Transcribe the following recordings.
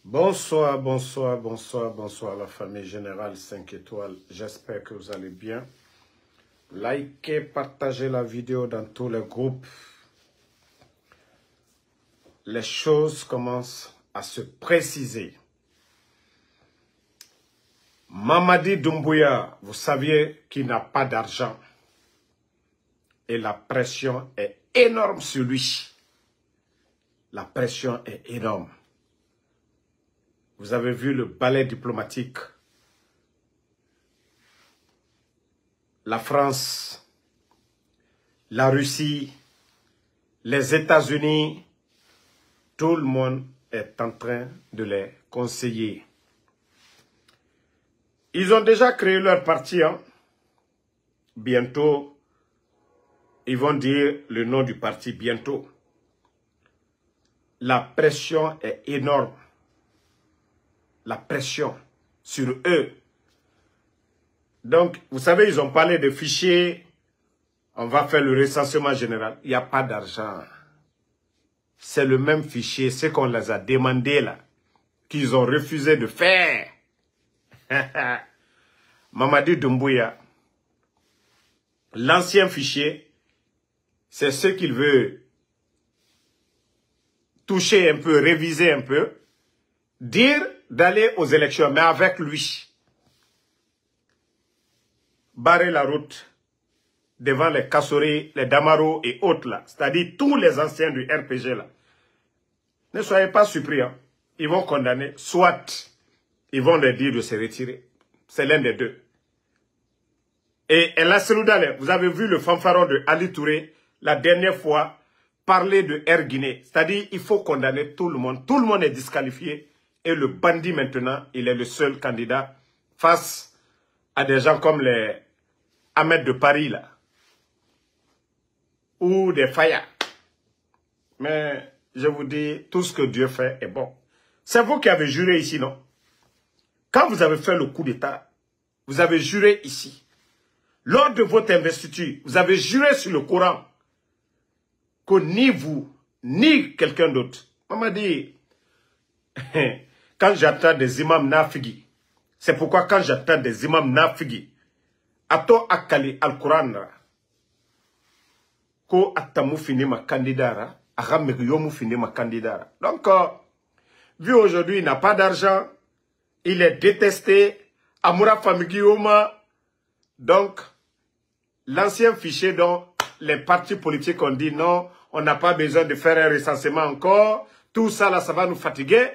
Bonsoir, bonsoir, bonsoir, bonsoir la famille générale 5 étoiles. J'espère que vous allez bien. Likez, partagez la vidéo dans tous les groupes. Les choses commencent à se préciser. Mamadi Doumbouya, vous saviez qu'il n'a pas d'argent. Et la pression est énorme sur lui. La pression est énorme. Vous avez vu le ballet diplomatique. La France, la Russie, les États-Unis, tout le monde est en train de les conseiller. Ils ont déjà créé leur parti. Hein? Bientôt, ils vont dire le nom du parti bientôt. La pression est énorme. La pression sur eux. Donc, vous savez, ils ont parlé de fichiers. On va faire le recensement général. Il n'y a pas d'argent. C'est le même fichier, ce qu'on les a demandé là, qu'ils ont refusé de faire. Mamadi Doumbouya, l'ancien fichier, c'est ce qu'il veut toucher un peu, réviser un peu, dire d'aller aux élections, mais avec lui. Barrer la route devant les Kassori, les Damaro et autres là, c'est-à-dire tous les anciens du RPG là. Ne soyez pas surpris, hein. Ils vont condamner, soit ils vont leur dire de se retirer. C'est l'un des deux. Et El Seloudale, vous avez vu le fanfaron de Ali Touré la dernière fois parler de Air Guinée. C'est-à-dire il faut condamner tout le monde. Tout le monde est disqualifié. Et le bandit maintenant, il est le seul candidat face à des gens comme les Ahmed de Paris là. Ou des Faya. Mais je vous dis, tout ce que Dieu fait est bon. C'est vous qui avez juré ici, non? Quand vous avez fait le coup d'État, vous avez juré ici. Lors de votre investiture, vous avez juré sur le Coran que ni vous, ni quelqu'un d'autre. On m'a dit, quand j'attends des imams nafigi, c'est pourquoi quand j'attends des imams nafigi, ato akali al-Quran, ko atamu fini ma candidara, yomu fini ma candidara. Donc, vu aujourd'hui, il n'a pas d'argent, il est détesté, Amoura Famigioma. Donc, l'ancien fichier dont les partis politiques ont dit non, on n'a pas besoin de faire un recensement encore, tout ça là, ça va nous fatiguer.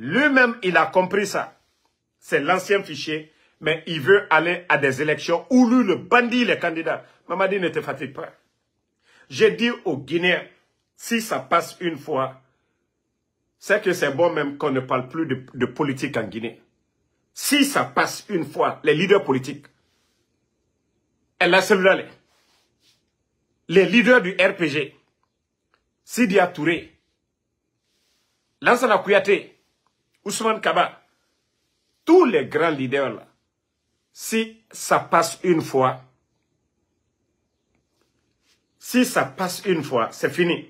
Lui-même, il a compris ça. C'est l'ancien fichier, mais il veut aller à des élections où lui, le bandit, les candidats. Mamadi, ne te fatigue pas. J'ai dit aux Guinéens, si ça passe une fois, c'est que c'est bon même qu'on ne parle plus de politique en Guinée. Si ça passe une fois, les leaders politiques, les leaders du RPG, Sidia Touré, Lansana Kouyaté, Ousmane Kaba, tous les grands leaders là, si ça passe une fois, c'est fini.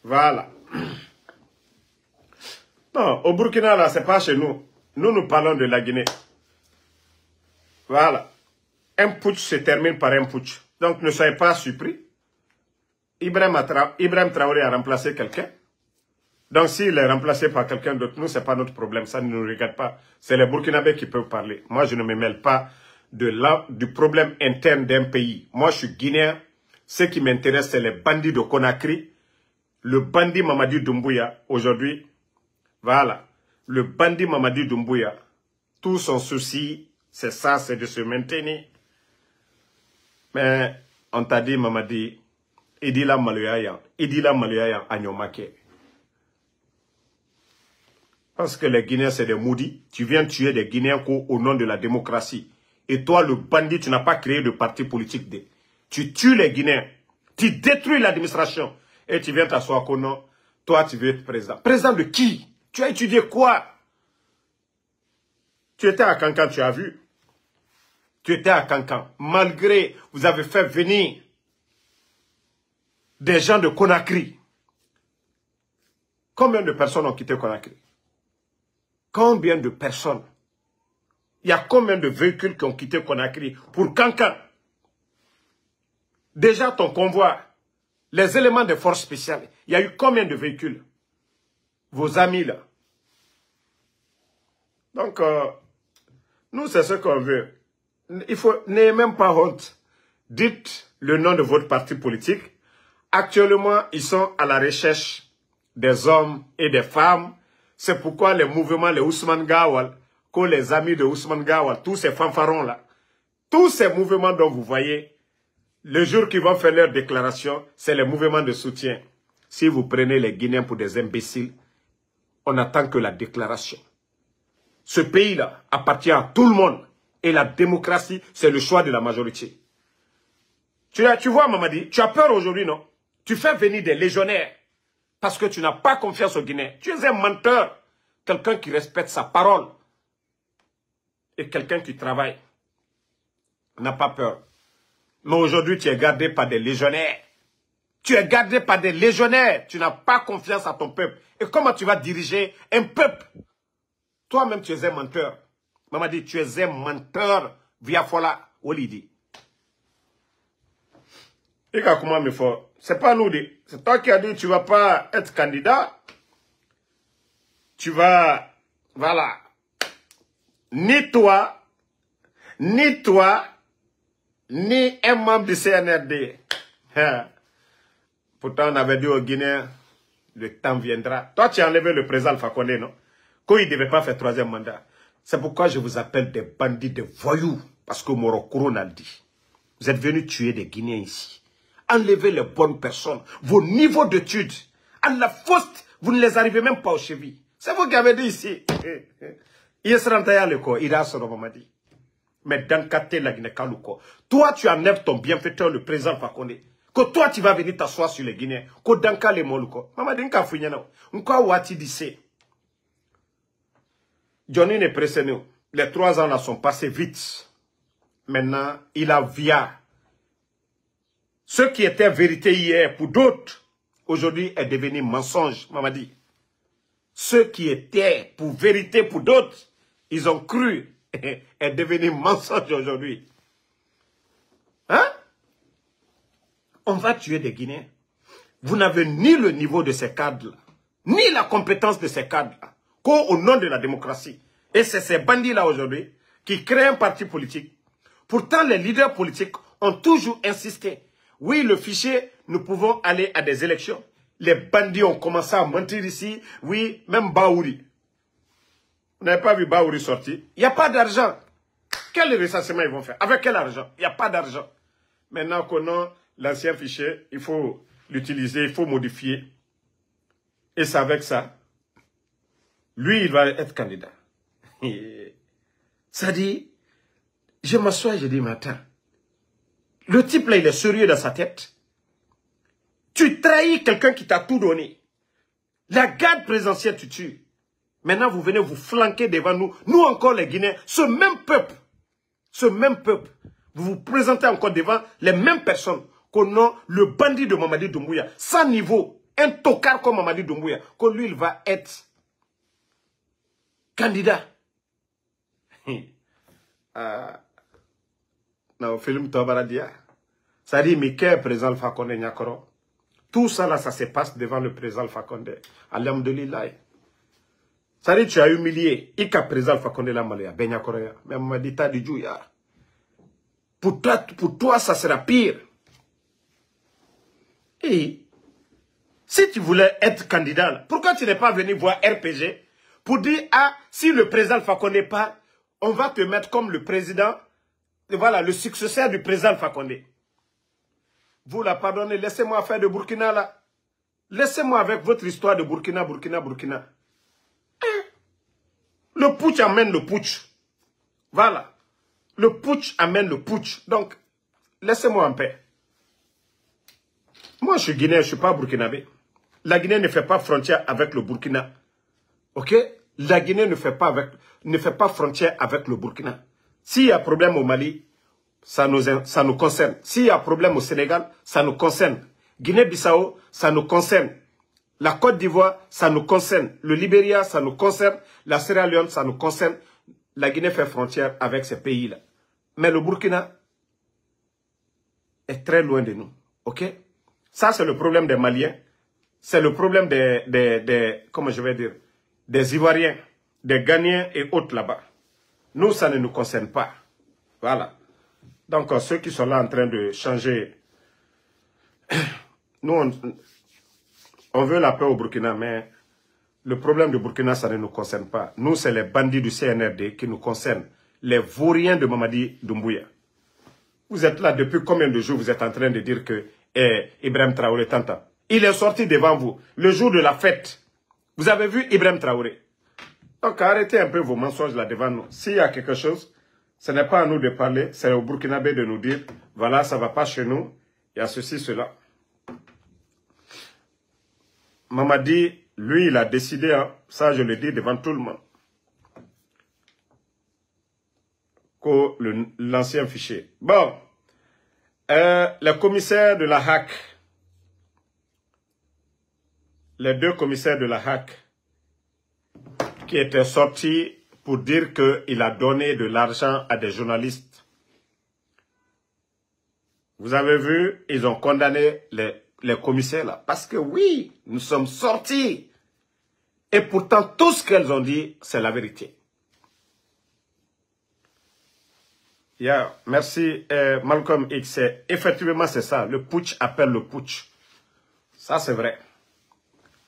Voilà. Non, au Burkina là, c'est pas chez nous. Nous parlons de la Guinée. Voilà. Un putsch se termine par un putsch. Donc ne soyez pas surpris. Ibrahim Traoré a remplacé quelqu'un. Donc s'il est remplacé par quelqu'un d'autre, nous, ce n'est pas notre problème. Ça ne nous regarde pas. C'est les Burkinabés qui peuvent parler. Moi, je ne me mêle pas du problème interne d'un pays. Moi, je suis guinéen. Ce qui m'intéresse, c'est les bandits de Conakry. Le bandit Mamadi Doumbouya, aujourd'hui, voilà. Le bandit Mamadi Doumbouya, tout son souci, c'est ça, c'est de se maintenir. Mais on t'a dit, Mamadi, Idila Maluyaya Anyomake. Parce que les Guinéens, c'est des maudits. Tu viens tuer des Guinéens au nom de la démocratie. Et toi, le bandit, tu n'as pas créé de parti politique. Tu tues les Guinéens. Tu détruis l'administration. Et tu viens t'asseoir qu'au nom, toi, tu veux être président. Président de qui? Tu as étudié quoi? Tu étais à Cancan, tu as vu? Tu étais à Cancan. Malgré, vous avez fait venir des gens de Conakry. Combien de personnes ont quitté Conakry? Combien de personnes? Il y a combien de véhicules qui ont quitté Conakry pour Kankan? Déjà ton convoi, les éléments de force spéciales, il y a eu combien de véhicules? Vos amis là. Donc, nous c'est ce qu'on veut. N'ayez même pas honte. Dites le nom de votre parti politique. Actuellement, ils sont à la recherche des hommes et des femmes. C'est pourquoi les mouvements, les Ousmane Gawal, que les amis de Ousmane Gawal, tous ces fanfarons-là, tous ces mouvements dont vous voyez, le jour qu'ils vont faire leur déclaration, c'est les mouvements de soutien. Si vous prenez les Guinéens pour des imbéciles, on attend que la déclaration. Ce pays-là appartient à tout le monde. Et la démocratie, c'est le choix de la majorité. Tu vois, Mamadi, tu as peur aujourd'hui, non? Tu fais venir des légionnaires parce que tu n'as pas confiance aux Guinéens. Tu es un menteur. Quelqu'un qui respecte sa parole. Et quelqu'un qui travaille. N'a pas peur. Mais aujourd'hui, tu es gardé par des légionnaires. Tu es gardé par des légionnaires. Tu n'as pas confiance à ton peuple. Et comment tu vas diriger un peuple? Toi-même, tu es un menteur. Maman dit, tu es un menteur. Via Fola, Olidi. Et comment me faut? C'est pas nous. C'est toi qui as dit, tu vas pas être candidat. Tu vas, voilà. Ni toi, ni un membre du CNRD. Pourtant, on avait dit aux Guinéens, le temps viendra. Toi, tu as enlevé le président Alpha Condé, non? Qu'il ne devait pas faire troisième mandat. C'est pourquoi je vous appelle des bandits, des voyous. Parce que Morokoro l'a dit. Vous êtes venus tuer des Guinéens ici. Enlevez les bonnes personnes. Vos niveaux d'études. À la faute, vous ne les arrivez même pas aux chevilles. C'est vous qui avez dit ici. Il se rentrait à l'école. Il a ce m'a dit. Mais dans le la Guinée, toi, tu enlèves ton bienfaiteur, le président Fakonde. Que toi, tu vas venir t'asseoir sur les Guinéens. Que dans le Moluko. Maman dit qu'il y a un wati d'ici. Johnny n'est pressé nous. Les 3 ans là sont passés vite. Maintenant, il a via. Ce qui était vérité hier pour d'autres, aujourd'hui est devenu mensonge, maman dit. Ce qui était pour vérité pour d'autres, ils ont cru, est devenu mensonge aujourd'hui. Hein? On va tuer des Guinéens. Vous n'avez ni le niveau de ces cadres-là, ni la compétence de ces cadres-là, qu'au nom de la démocratie. Et c'est ces bandits-là aujourd'hui qui créent un parti politique. Pourtant, les leaders politiques ont toujours insisté. Oui, le fichier, nous pouvons aller à des élections. Les bandits ont commencé à mentir ici. Oui, même Baouri. Vous n'avez pas vu Baouri sortir? Il n'y a pas d'argent. Quel recensement ils vont faire? Avec quel argent? Il n'y a pas d'argent. Maintenant qu'on a l'ancien fichier, il faut l'utiliser, il faut modifier. Et c'est avec ça. Lui, il va être candidat. Ça dit, je m'assois et je dis, mais attends, le type là, il est sérieux dans sa tête. Tu trahis quelqu'un qui t'a tout donné. La garde présidentielle, tu tues. Maintenant, vous venez vous flanquer devant nous. Nous encore, les Guinéens, ce même peuple, vous vous présentez encore devant les mêmes personnes qu'on a le bandit de Mamadi Doumbouya, sans niveau, un tocard comme Mamadi Doumbouya, que lui, il va être candidat. Non, film Tobaradia. Ça dit, mais quel président Alpha Condé Nyakoro? Tout ça là, ça se passe devant le président Alpha Condé. Alhamdulillah. Ça dit, tu as humilié. Ika président Alpha Condé la malaya, ben Nyakoro ya. Mais m'a dit, t'as du ya. Pour toi, ça sera pire. Et si tu voulais être candidat, pourquoi tu n'es pas venu voir RPG pour dire, ah, si le président Alpha Condé part, on va te mettre comme le président, voilà, le successeur du président Alpha Condé. Vous la pardonnez, laissez-moi faire de Burkina là. Laissez-moi avec votre histoire de Burkina. Le putsch amène le putsch. Voilà. Le putsch amène le putsch. Donc, laissez-moi en paix. Moi, je suis Guinéen, je ne suis pas burkinabé. La Guinée ne fait pas frontière avec le Burkina. Ok? La Guinée ne fait pas frontière avec le Burkina. S'il y a problème au Mali, ça nous concerne. S'il y a problème au Sénégal, ça nous concerne. Guinée-Bissau, ça nous concerne. La Côte d'Ivoire, ça nous concerne. Le Libéria, ça nous concerne. La Sierra Leone, ça nous concerne. La Guinée fait frontière avec ces pays-là. Mais le Burkina est très loin de nous. OK? Ça, c'est le problème des Maliens. C'est le problème comment je vais dire, des Ivoiriens, des Ghanéens et autres là-bas. Nous, ça ne nous concerne pas. Voilà. Donc, ceux qui sont là en train de changer, nous, on veut la paix au Burkina, mais le problème du Burkina, ça ne nous concerne pas. Nous, c'est les bandits du CNRD qui nous concernent. Les vauriens de Mamadi Doumbouya. Vous êtes là depuis combien de jours vous êtes en train de dire que Ibrahim Traoré Tanta. Il est sorti devant vous le jour de la fête. Vous avez vu Ibrahim Traoré. Donc arrêtez un peu vos mensonges là devant nous. S'il y a quelque chose, ce n'est pas à nous de parler, c'est au Burkinabé de nous dire, voilà, ça ne va pas chez nous, il y a ceci, cela. Mamadi, lui, il a décidé, hein, ça je le dis devant tout le monde, que l'ancien fichier. Bon, le commissaire de la HAC, les deux commissaires de la HAC, qui étaient sortis pour dire qu'il a donné de l'argent à des journalistes. Vous avez vu, ils ont condamné les commissaires là. Parce que oui, nous sommes sortis. Et pourtant, tout ce qu'elles ont dit, c'est la vérité. Merci Malcolm X. Effectivement, c'est ça. Le putsch appelle le putsch. Ça, c'est vrai.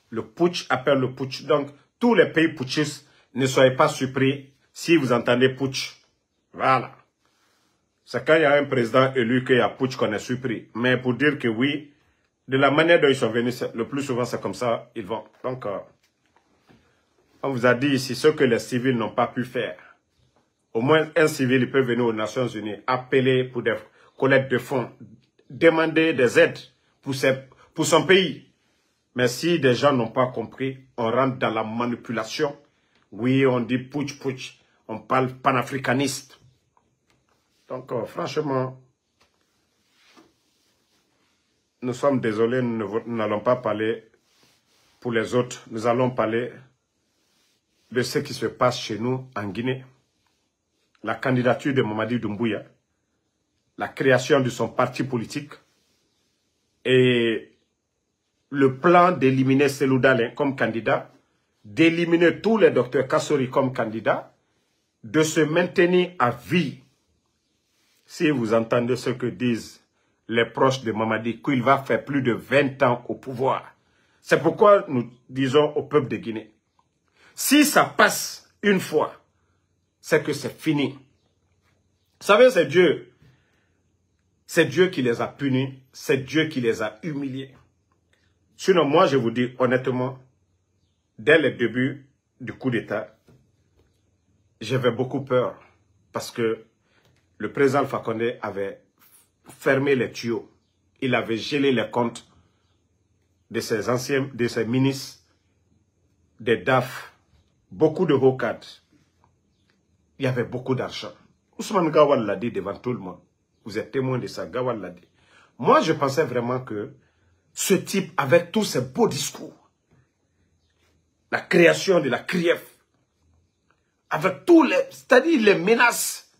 Le putsch appelle le putsch. Donc, tous les pays putschistes, ne soyez pas surpris si vous entendez putsch. Voilà. C'est quand il y a un président élu qu'il y a putsch qu'on est surpris. Mais pour dire que oui, de la manière dont ils sont venus, le plus souvent c'est comme ça, ils vont. Donc, on vous a dit ici ce que les civils n'ont pas pu faire. Au moins, un civil, il peut venir aux Nations Unies, appeler pour des collectes de fonds, demander des aides pour son pays. Mais si des gens n'ont pas compris, on rentre dans la manipulation. Oui, on dit putsch, putsch. On parle panafricaniste. Donc, franchement, nous sommes désolés, nous n'allons pas parler pour les autres. Nous allons parler de ce qui se passe chez nous en Guinée. La candidature de Mamadi Doumbouya, la création de son parti politique et le plan d'éliminer Selou Dalin comme candidat, d'éliminer tous les docteurs Kassori comme candidats, de se maintenir à vie. Si vous entendez ce que disent les proches de Mamadi, qu'il va faire plus de 20 ans au pouvoir. C'est pourquoi nous disons au peuple de Guinée, si ça passe une fois, c'est que c'est fini. Vous savez, c'est Dieu. C'est Dieu qui les a punis, c'est Dieu qui les a humiliés. Sinon, moi, je vous dis honnêtement, dès le début du coup d'État, j'avais beaucoup peur parce que le président Alpha Condé avait fermé les tuyaux. Il avait gelé les comptes de ses anciens, de ses ministres, des DAF, beaucoup de hauts cadres. Il y avait beaucoup d'argent. Ousmane Gawal l'a dit devant tout le monde. Vous êtes témoin de ça, Gawal l'a dit. Moi, je pensais vraiment que ce type, avec tous ses beaux discours, la création de la CRIEF, avec tous les, c'est-à-dire les menaces,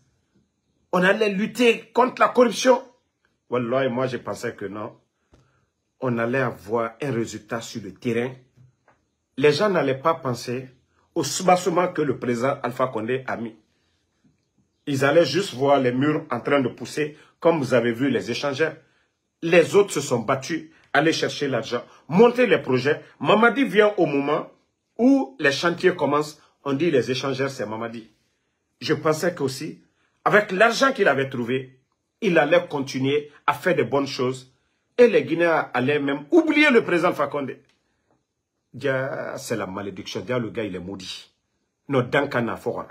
on allait lutter contre la corruption. Wallah, moi, je pensais que non. On allait avoir un résultat sur le terrain. Les gens n'allaient pas penser au soubassement que le président Alpha Condé a mis. Ils allaient juste voir les murs en train de pousser, comme vous avez vu les échangeurs. Les autres se sont battus, aller chercher l'argent, monter les projets. Mamadi vient au moment où les chantiers commencent. On dit les échangeurs, c'est Mamadi. Je pensais qu'aussi, avec l'argent qu'il avait trouvé, il allait continuer à faire de bonnes choses. Et les Guinéens allaient même oublier le président Fakonde. C'est la malédiction. Le gars, il est maudit. Notre Dankana Fora.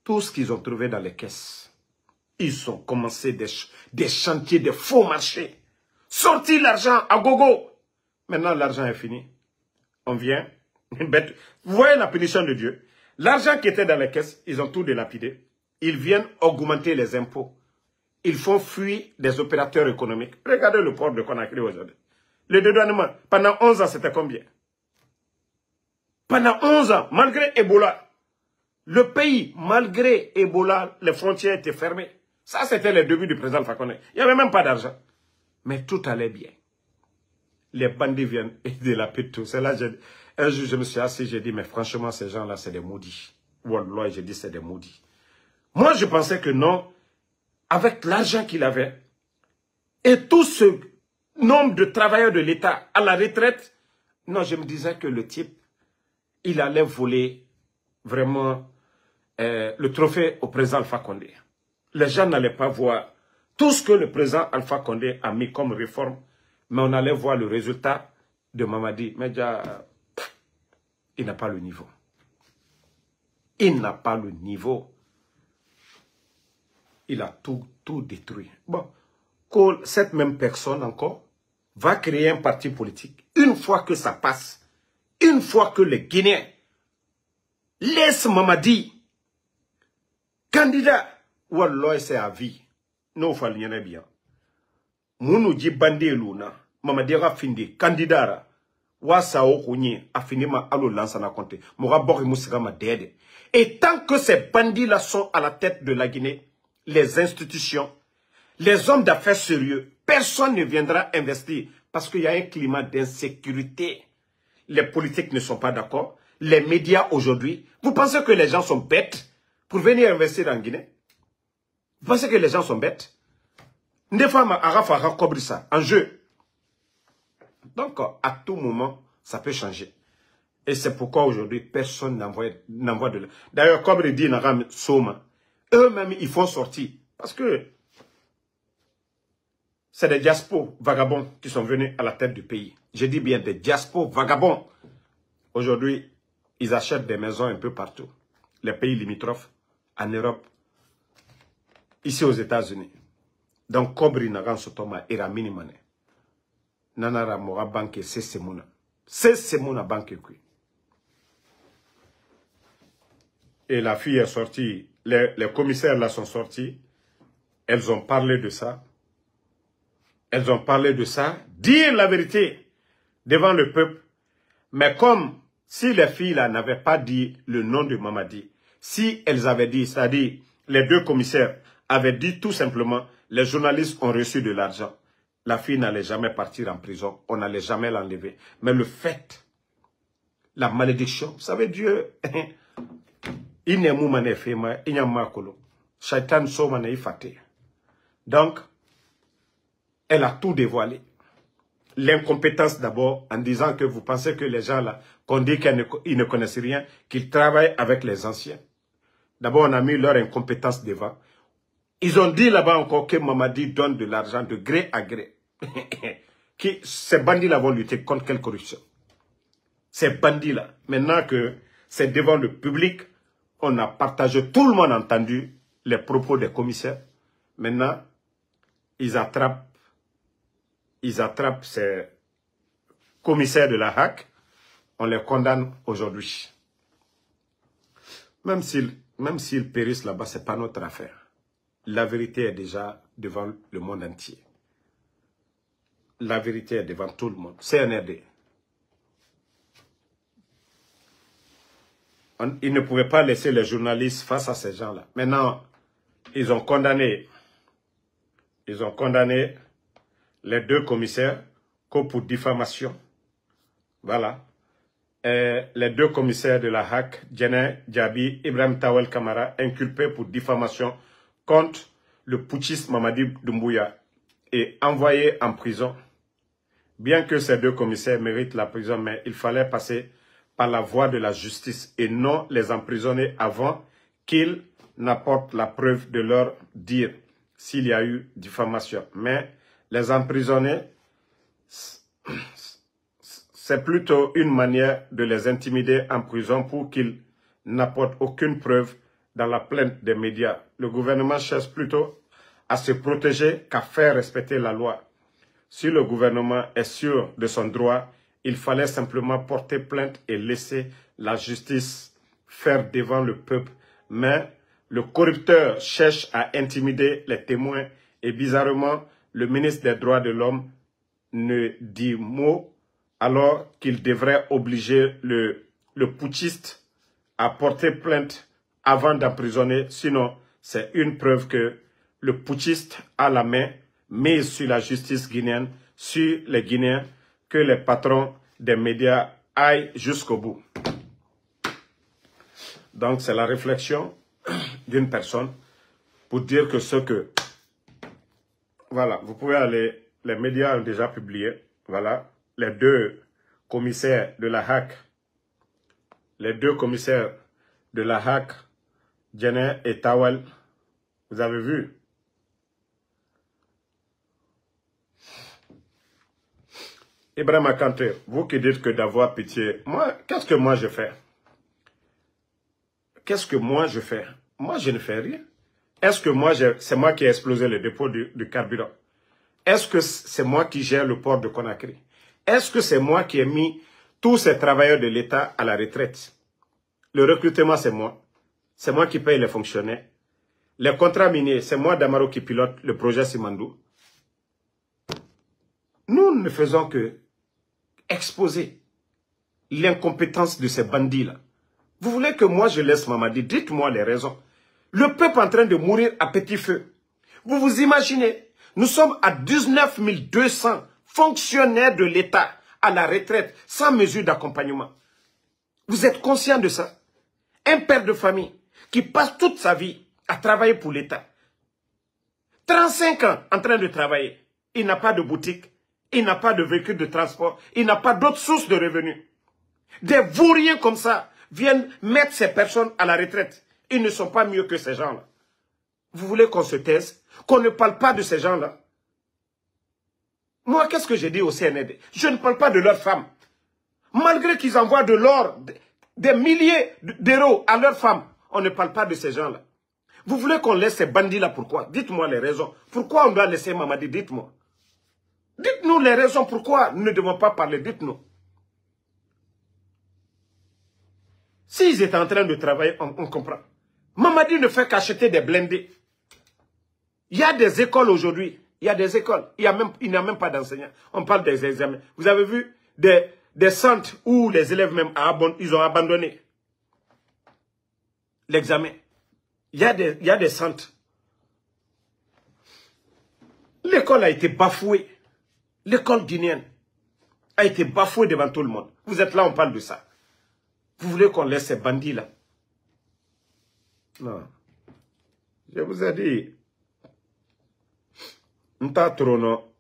Tout ce qu'ils ont trouvé dans les caisses, ils ont commencé des chantiers, des faux marchés. Sorti l'argent à gogo. Maintenant, l'argent est fini. On vient. Vous voyez la punition de Dieu. L'argent qui était dans les caisses, ils ont tout délapidé. Ils viennent augmenter les impôts. Ils font fuir des opérateurs économiques. Regardez le port de Conakry aujourd'hui. Le dédouanement, pendant 11 ans, c'était combien? Pendant 11 ans, malgré Ebola, le pays, malgré Ebola, les frontières étaient fermées. Ça, c'était le début du président Alpha Condé. Il n'y avait même pas d'argent. Mais tout allait bien. Les bandits viennent et dilapident tout. C'est là, un jour, je me suis assis, j'ai dit, mais franchement, ces gens-là, c'est des maudits. Wallah, j'ai dit, c'est des maudits. Moi, je pensais que non, avec l'argent qu'il avait, et tout ce nombre de travailleurs de l'État à la retraite, non, je me disais que le type, il allait voler vraiment le trophée au président Alpha Condé. Les gens n'allaient pas voir tout ce que le président Alpha Condé a mis comme réforme, mais on allait voir le résultat de Mamadi. Mais déjà, il n'a pas le niveau. Il n'a pas le niveau. Il a tout détruit. Bon, cette même personne encore va créer un parti politique. Une fois que ça passe, une fois que les Guinéens laissent Mamadi candidat, wallah c'est à vie. Non, il n'y en a bien. Mounou dit bandé luna, Mamadi a fini candidat. Wasa o kounye a fini ma alo lansana compte. Moura bori moussira ma dede. Et tant que ces bandits-là sont à la tête de la Guinée, les institutions, les hommes d'affaires sérieux, personne ne viendra investir parce qu'il y a un climat d'insécurité. Les politiques ne sont pas d'accord. Les médias aujourd'hui, vous pensez que les gens sont bêtes pour venir investir en Guinée? Vous pensez que les gens sont bêtes? Des femmes à ça en jeu. Donc, à tout moment, ça peut changer. Et c'est pourquoi aujourd'hui, personne n'envoie de l'aide. D'ailleurs, comme le dit Naram Soma, eux-mêmes, ils font sortir. Parce que c'est des diaspos vagabonds qui sont venus à la tête du pays. Je dis bien des diaspos vagabonds. Aujourd'hui, ils achètent des maisons un peu partout. Les pays limitrophes, en Europe, ici aux États-Unis. Donc, Kobri Nagan Sotoma ira minimane. Nanara Mora Banque, c'est Semouna. C'est Semouna Banque. Et la fille est sortie, les commissaires là sont sortis. Elles ont parlé de ça. Elles ont parlé de ça. Dire la vérité devant le peuple. Mais comme si les filles là n'avaient pas dit le nom de Mamadi, si elles avaient dit, c'est-à-dire les deux commissaires avaient dit tout simplement, les journalistes ont reçu de l'argent. La fille n'allait jamais partir en prison. On n'allait jamais l'enlever. Mais le fait, la malédiction, vous savez, Dieu, il n'est moumane fema, il n'y a makolo. Shaitan somane ifate. Donc, elle a tout dévoilé. L'incompétence d'abord, en disant que vous pensez que les gens là, qu'on dit qu'ils ne connaissent rien, qu'ils travaillent avec les anciens. D'abord, on a mis leur incompétence devant. Ils ont dit là-bas encore que Mamadi donne de l'argent de gré à gré. Ces bandits-là vont lutter contre quelle corruption? Ces bandits-là. Maintenant que c'est devant le public, on a partagé, tout le monde a entendu les propos des commissaires. Maintenant, ils attrapent ces commissaires de la HAC. On les condamne aujourd'hui. Même s'ils périssent là-bas, ce n'est pas notre affaire. La vérité est déjà devant le monde entier. La vérité est devant tout le monde. CNRD. Ils ne pouvaient pas laisser les journalistes face à ces gens-là. Maintenant, ils ont condamné les deux commissaires pour diffamation. Voilà. Et les deux commissaires de la HAC, Djené Djabi, Ibrahim Tawel Kamara, inculpés pour diffamation contre le putschiste Mamadi Doumbouya et envoyés en prison. Bien que ces deux commissaires méritent la prison, mais il fallait passer par la voie de la justice et non les emprisonner avant qu'ils n'apportent la preuve de leur dire s'il y a eu diffamation. Mais les emprisonner, c'est plutôt une manière de les intimider en prison pour qu'ils n'apportent aucune preuve dans la plainte des médias. Le gouvernement cherche plutôt à se protéger qu'à faire respecter la loi. Si le gouvernement est sûr de son droit, il fallait simplement porter plainte et laisser la justice faire devant le peuple. Mais le corrupteur cherche à intimider les témoins et bizarrement, le ministre des Droits de l'Homme ne dit mot alors qu'il devrait obliger le putschiste à porter plainte avant d'emprisonner. Sinon, c'est une preuve que le putschiste a la main mise sur la justice guinéenne, sur les Guinéens, que les patrons des médias aillent jusqu'au bout. Donc, c'est la réflexion d'une personne pour dire que ce que... Voilà, vous pouvez aller... Les médias ont déjà publié, voilà, les deux commissaires de la HAC, Djené et Tawel, vous avez vu. Ibrahima Kanté, vous qui dites que d'avoir pitié, moi, qu'est-ce que moi je fais? Qu'est-ce que moi je fais? Moi, je ne fais rien. Est-ce que moi, c'est moi qui ai explosé le dépôt du carburant? Est-ce que c'est moi qui gère le port de Conakry? Est-ce que c'est moi qui ai mis tous ces travailleurs de l'État à la retraite? Le recrutement, c'est moi. C'est moi qui paye les fonctionnaires. Les contrats miniers, c'est moi, Damaro, qui pilote le projet Simandou. Nous ne faisons que exposer l'incompétence de ces bandits-là. Vous voulez que moi je laisse Mamadi? Dites-moi les raisons. Le peuple est en train de mourir à petit feu. Vous vous imaginez? Nous sommes à 19 200 fonctionnaires de l'État à la retraite sans mesure d'accompagnement. Vous êtes conscient de ça? Un père de famille qui passe toute sa vie à travailler pour l'État. 35 ans en train de travailler. Il n'a pas de boutique, il n'a pas de véhicule de transport, il n'a pas d'autres sources de revenus. Des vauriens comme ça viennent mettre ces personnes à la retraite. Ils ne sont pas mieux que ces gens-là. Vous voulez qu'on se taise? Qu'on ne parle pas de ces gens-là? Moi, qu'est-ce que j'ai dit au CND? Je ne parle pas de leurs femmes. Malgré qu'ils envoient de l'or, des milliers d'euros à leurs femmes, on ne parle pas de ces gens-là. Vous voulez qu'on laisse ces bandits-là? Pourquoi? Dites-moi les raisons. Pourquoi on doit laisser Mamadi? Dites-moi. Dites-nous les raisons pourquoi nous ne devons pas parler. Dites-nous. S'ils étaient en train de travailler, on comprend. Mamadi ne fait qu'acheter des blindés. Il y a des écoles aujourd'hui. Il y a des écoles. Il n'y a même pas d'enseignants. On parle des examens. Vous avez vu des centres où les élèves même ils ont abandonné l'examen. Il y a des centres. L'école a été bafouée. L'école guinéenne a été bafouée devant tout le monde. Vous êtes là, on parle de ça. Vous voulez qu'on laisse ces bandits-là? Non. Je vous ai dit, nta trono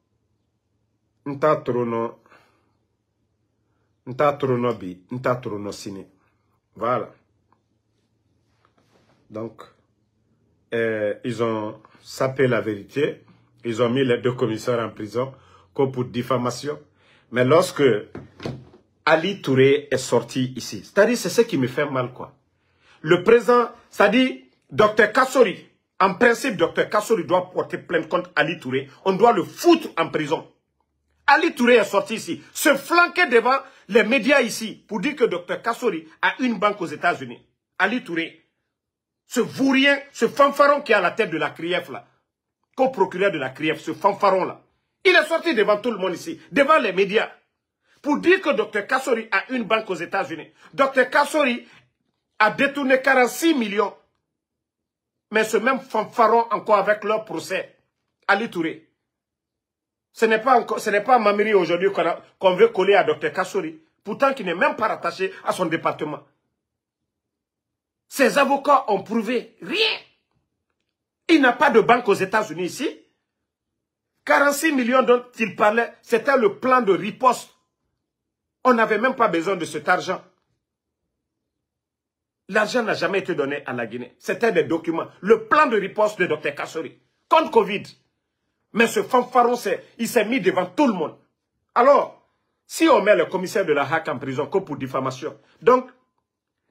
bi, nta trono sini. Voilà. Donc, ils ont sapé la vérité. Ils ont mis les deux commissaires en prison comme pour diffamation. Mais lorsque Ali Touré est sorti ici, c'est-à-dire c'est ce qui me fait mal, quoi. Le président, c'est-à-dire Dr Kassori, en principe, Dr Kassori doit porter plainte contre Ali Touré. On doit le foutre en prison. Ali Touré est sorti ici, se flanquer devant les médias ici pour dire que Dr Kassori a une banque aux États-Unis. Ali Touré, ce vaurien, ce fanfaron qui est à la tête de la CRIEF là, co-procureur de la CRIEF, ce fanfaron là, il est sorti devant tout le monde ici, devant les médias, pour dire que Dr Kassori a une banque aux États-Unis. Dr Kassori a détourné 46 millions. Mais ce même fanfaron encore avec leur procès, Ali Touré. Ce n'est pas Mamiri aujourd'hui qu'on veut coller à Dr Kassori, pourtant qui n'est même pas rattaché à son département. Ses avocats ont prouvé rien. Il n'a pas de banque aux États-Unis ici. 46 millions dont il parlait, c'était le plan de riposte. On n'avait même pas besoin de cet argent. L'argent n'a jamais été donné à la Guinée. C'était des documents. Le plan de riposte de Dr Kassori contre Covid. Mais ce fanfaron, il s'est mis devant tout le monde. Alors, si on met le commissaire de la HAC en prison que pour diffamation, donc,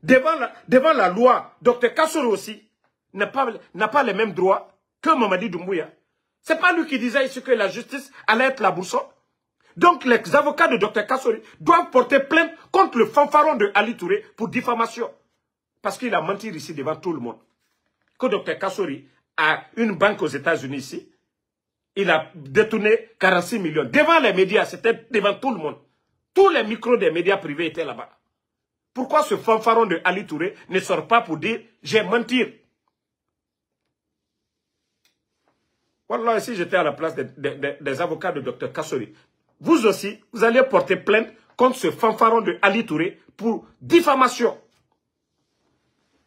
devant la loi, Dr Kassori aussi n'a pas les mêmes droits que Mamadi Doumbouya. Ce n'est pas lui qui disait ici que la justice allait être la boussole. Donc, les avocats de Dr Kassori doivent porter plainte contre le fanfaron de Ali Touré pour diffamation. Parce qu'il a menti ici devant tout le monde. Que Dr Kassori a une banque aux États-Unis ici. il a détourné 46 millions. Devant les médias, c'était devant tout le monde. Tous les micros des médias privés étaient là-bas. Pourquoi ce fanfaron de Ali Touré ne sort pas pour dire « j'ai menti » Wallah, si j'étais à la place des avocats de Dr Kassori, vous aussi, vous allez porter plainte contre ce fanfaron de Ali Touré pour diffamation.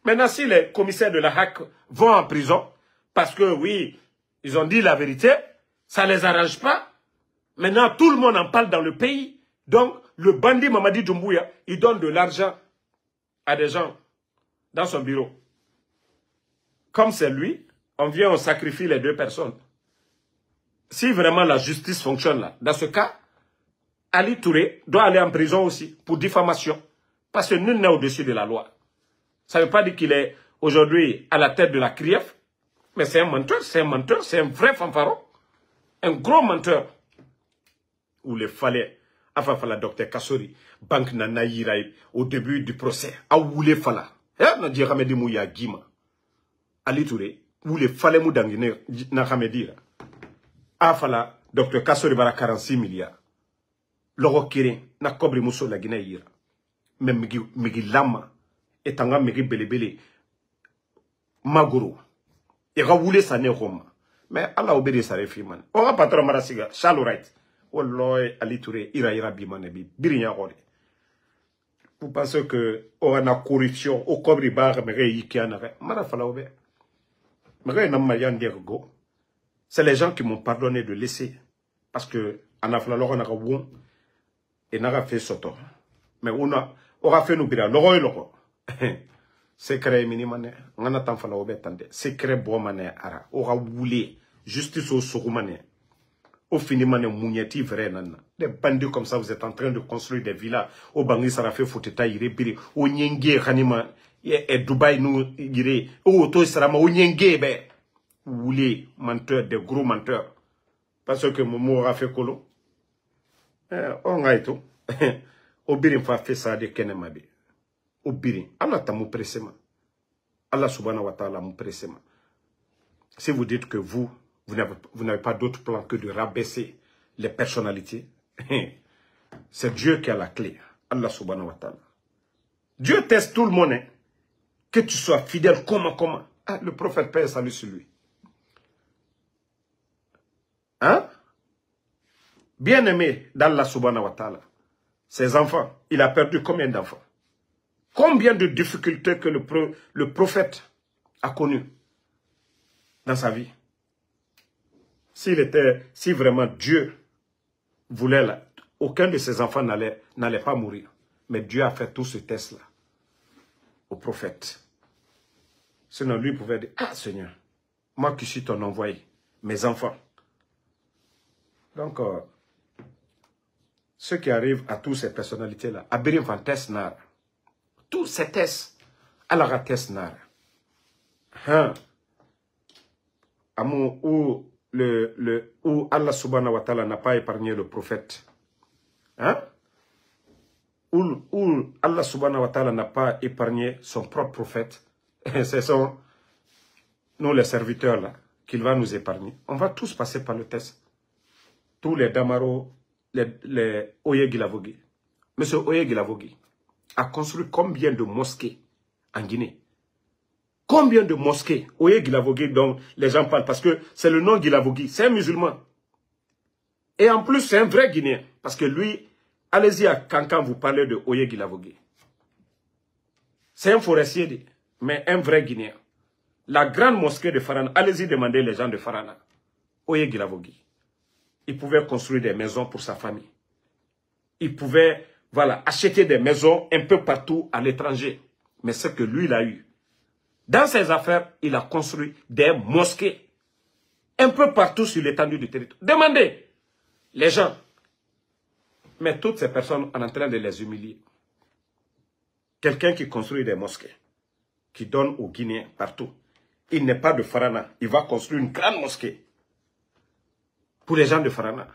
Maintenant, si les commissaires de la HAC vont en prison, parce que oui, ils ont dit la vérité, ça ne les arrange pas. Maintenant, tout le monde en parle dans le pays. Donc, le bandit Mamadi Doumbouya, il donne de l'argent à des gens dans son bureau. Comme c'est lui, on vient, on sacrifie les deux personnes. Si vraiment la justice fonctionne là, dans ce cas, Ali Touré doit aller en prison aussi pour diffamation. Parce que nul n'est au-dessus de la loi. Ça ne veut pas dire qu'il est aujourd'hui à la tête de la CRIEF, mais c'est un menteur, c'est un vrai fanfaron. Un gros menteur. Où il fallait, enfin, il Dr Kassori, Banque Nana Yiraï, au début du procès, à où il fallait. Et on a dit Ramedi Mouya Gima. Ali Touré, où il fallait Moudangine, n'a jamais dit. Afala, Dr Kassori bara 46 milliards. Logo Kéré, na Kobri Mousso la Guinée Yira. Mais Migi Lama, et Tanga Migi Belebele, Magoro. Et Raoulé Sané Roma. Mais Allah obéit sa réfirme. On va pas trop marasiga, Chalourite. Wallah, Ali Touré, ira bimanebi, birinya rode. Vous pensez que on a corruption, au Kobri Bar, mais Yikianare, Marafala obé. Mais Namayan Dergo. C'est les gens qui m'ont pardonné de laisser. Parce que, en affalant, on a bon, et n'a fait soto. Mais on a fait nous bira, l'oro et l'oro. Secret minimane, on a tant fallu obétande. Secret bon mané ara, aura voulu, justice au sourumane. Au finimane mounieti vrai nana. Des bandits comme ça, vous êtes en train de construire des villas. Au Bangui Sarafé Foteta Irébiri, au Nyenge Ranima, et Dubaï nous iré, au Oto Sarama, au Nyenge be. Vous voulez menteurs, des gros menteurs. Parce que Momo aura fait colo. On a été. Obirin fa fait ça de Kenemabe. Obirin. Allah t'a mou pressement. Allah subhanahu wa ta'ala mou pressement. Si vous dites que vous n'avez pas d'autre plan que de rabaisser les personnalités, c'est Dieu qui a la clé. Allah subhanahu wa ta'ala. Dieu teste tout le monde. Hein. Que tu sois fidèle, comment. Ah, le prophète Père salut sur lui. Hein? Bien-aimé d'Allah subhanahu wa ta'ala. Ses enfants, il a perdu combien d'enfants? Combien de difficultés que le prophète a connues dans sa vie? Si vraiment Dieu voulait, là, aucun de ses enfants n'allait pas mourir. Mais Dieu a fait tout ce test-là au prophète. Sinon, lui pouvait dire, ah Seigneur, moi qui suis ton envoyé, mes enfants. Donc, ceux qui arrivent à toutes ces personnalités-là, Abirim van Tesnar, tous ces tests, Allah Tesnar. Amour, où Allah subhanahu wa ta'ala n'a pas épargné le prophète. Hein? Où Allah subhanahu wa ta'ala n'a pas épargné son propre prophète. Ce sont nous les serviteurs là qu'il va nous épargner. On va tous passer par le test. Tous les Damaro, les Oye Gilavogi. Monsieur Oye Gilavogi a construit combien de mosquées en Guinée? Combien de mosquées Oye Gilavogi dont les gens parlent? Parce que c'est le nom Gilavogi, c'est un musulman. Et en plus, c'est un vrai Guinéen. Parce que lui, allez-y à Kankan, vous parlez de Oye Gilavogi. C'est un forestier, mais un vrai Guinéen. La grande mosquée de Farana, allez-y demander les gens de Farana. Oye Gilavogi. Il pouvait construire des maisons pour sa famille. Il pouvait, voilà, acheter des maisons un peu partout à l'étranger. Mais ce que lui, il a eu. Dans ses affaires, il a construit des mosquées. Un peu partout sur l'étendue du territoire. Demandez les gens. Mais toutes ces personnes, on est en train de les humilier. Quelqu'un qui construit des mosquées, qui donne aux Guinéens partout. Il n'est pas de Farana. Il va construire une grande mosquée. Pour les gens de Farana.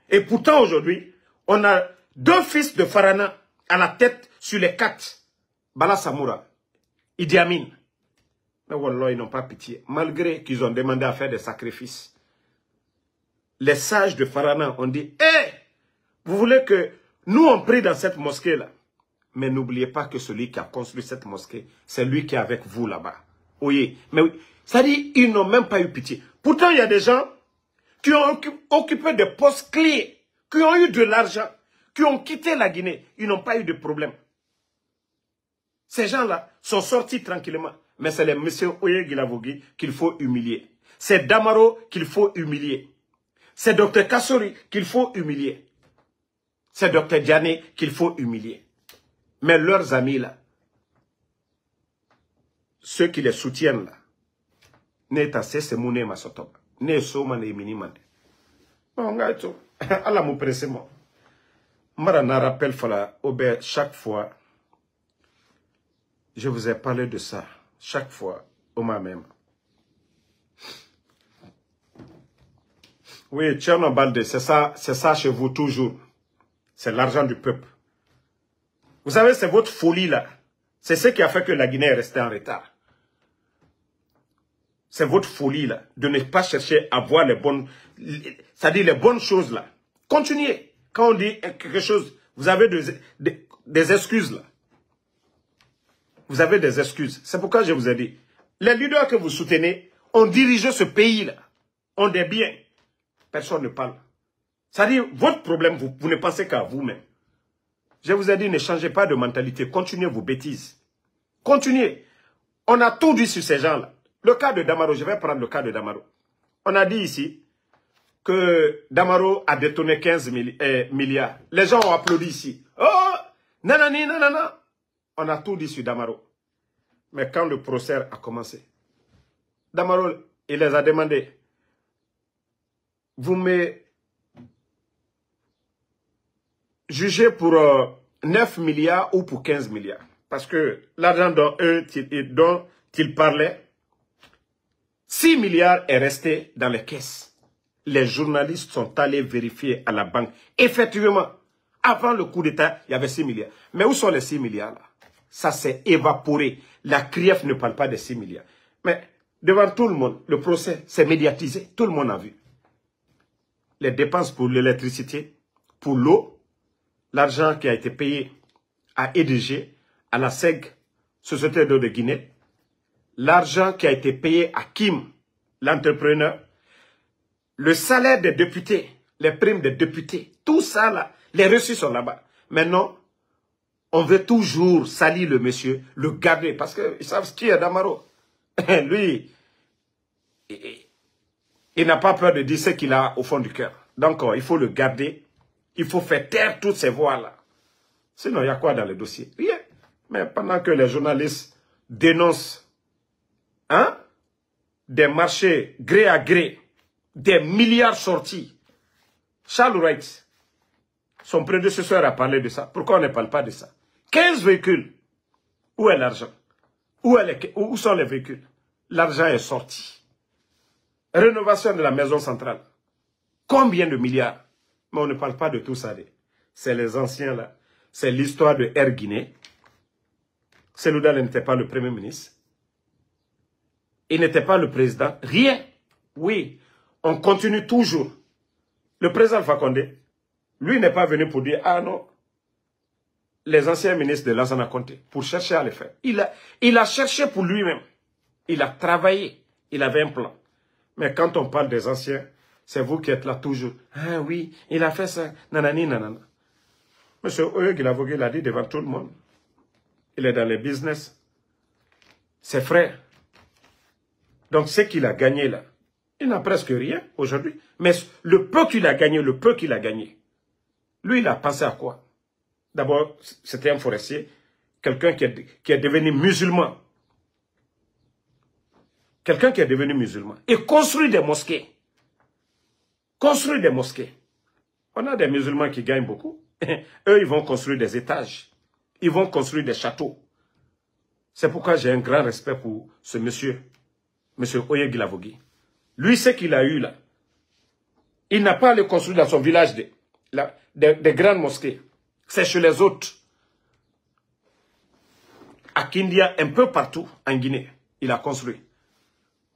Et pourtant, aujourd'hui, on a 2 fils de Farana à la tête sur les 4. Bala Samoura, Idi Amin. Mais Wallah, ils n'ont pas pitié. Malgré qu'ils ont demandé à faire des sacrifices. les sages de Farana ont dit, hé, vous voulez que nous on prie dans cette mosquée-là? Mais n'oubliez pas que celui qui a construit cette mosquée, c'est lui qui est avec vous là-bas. Oui, mais oui, ça dit, ils n'ont même pas eu pitié. Pourtant, il y a des gens qui ont occupé des postes clés, qui ont eu de l'argent, qui ont quitté la Guinée. Ils n'ont pas eu de problème. Ces gens-là sont sortis tranquillement. Mais c'est les M. Oye Guilavogui qu'il faut humilier. C'est Damaro qu'il faut humilier. C'est Dr Kassori qu'il faut humilier. C'est Dr Diané qu'il faut humilier. Mais leurs amis là, ceux qui les soutiennent là, n'est assez c'est mouné ma sotoba. N'est soma ne minimande. Bon, gaito. Allah mou presse moi. Mara na rappel fala obé chaque fois. Je vous ai parlé de ça. Chaque fois, au même. Oui, Tcherno Balde, c'est ça chez vous toujours. C'est l'argent du peuple. Vous savez, c'est votre folie là. C'est ce qui a fait que la Guinée est restée en retard. C'est votre folie là, de ne pas chercher à voir les bonnes, c'est-à-dire les bonnes choses là. Continuez. Quand on dit quelque chose, vous avez des excuses là. Vous avez des excuses. C'est pourquoi je vous ai dit, les leaders que vous soutenez ont dirigé ce pays là, ont des biens. Personne ne parle. C'est-à-dire, votre problème, vous ne pensez qu'à vous-même. Je vous ai dit, ne changez pas de mentalité. Continuez vos bêtises. Continuez. On a tout dit sur ces gens-là. Le cas de Damaro, je vais prendre le cas de Damaro. On a dit ici que Damaro a détourné 15 milliards. Les gens ont applaudi ici. Oh, nanani, nanana. On a tout dit sur Damaro. Mais quand le procès a commencé, Damaro, il les a demandé, vous me jugez pour 9 milliards ou pour 15 milliards. Parce que l'argent dont il parlait, 6 milliards est resté dans les caisses. Les journalistes sont allés vérifier à la banque. Effectivement, avant le coup d'État, il y avait 6 milliards. Mais où sont les 6 milliards là? Ça s'est évaporé. La CRIEF ne parle pas des 6 milliards. Mais devant tout le monde, le procès s'est médiatisé. Tout le monde a vu. Les dépenses pour l'électricité, pour l'eau, l'argent qui a été payé à EDG, à la SEG, Société d'eau de Guinée, l'argent qui a été payé à Kim, l'entrepreneur, le salaire des députés, les primes des députés, tout ça là, les reçus sont là-bas. Maintenant, on veut toujours salir le monsieur, le garder, parce qu'ils savent qui est Damaro. Lui, il n'a pas peur de dire ce qu'il a au fond du cœur. Donc, il faut le garder. Il faut faire taire toutes ces voix-là. Sinon, il y a quoi dans le dossier? Rien. Mais pendant que les journalistes dénoncent des marchés gré à gré, des milliards sortis, Charles Wright, son prédécesseur a parlé de ça. Pourquoi on ne parle pas de ça? 15 véhicules. Où est l'argent? Où sont les véhicules? L'argent est sorti. Rénovation de la maison centrale. Combien de milliards? Mais on ne parle pas de tout ça. C'est les anciens là. C'est l'histoire de Air Guinée. Selouda n'était pas le premier ministre. Il n'était pas le président. Rien. Oui. On continue toujours. Le président Alpha Condé, lui n'est pas venu pour dire, ah non, les anciens ministres de Lansana Conté, pour chercher à le faire. Il a cherché pour lui-même. Il a travaillé. Il avait un plan. Mais quand on parle des anciens, c'est vous qui êtes là toujours. Ah oui, il a fait ça. Nanani, nanana. Monsieur Oye Guilavogui l'a dit devant tout le monde. Il est dans les business. Ses frères. Donc, ce qu'il a gagné là, il n'a presque rien aujourd'hui. Mais le peu qu'il a gagné, lui, il a pensé à quoi? D'abord, c'était un forestier, quelqu'un qui est devenu musulman. Quelqu'un qui est devenu musulman. Et construit des mosquées. Construire des mosquées. On a des musulmans qui gagnent beaucoup. Eux, ils vont construire des étages. Ils vont construire des châteaux. C'est pourquoi j'ai un grand respect pour ce monsieur. Monsieur Oye Guilavogui. Lui, ce qu'il a eu là, il n'a pas à le construire dans son village des grandes mosquées. C'est chez les autres. À Kindia, un peu partout en Guinée, il a construit.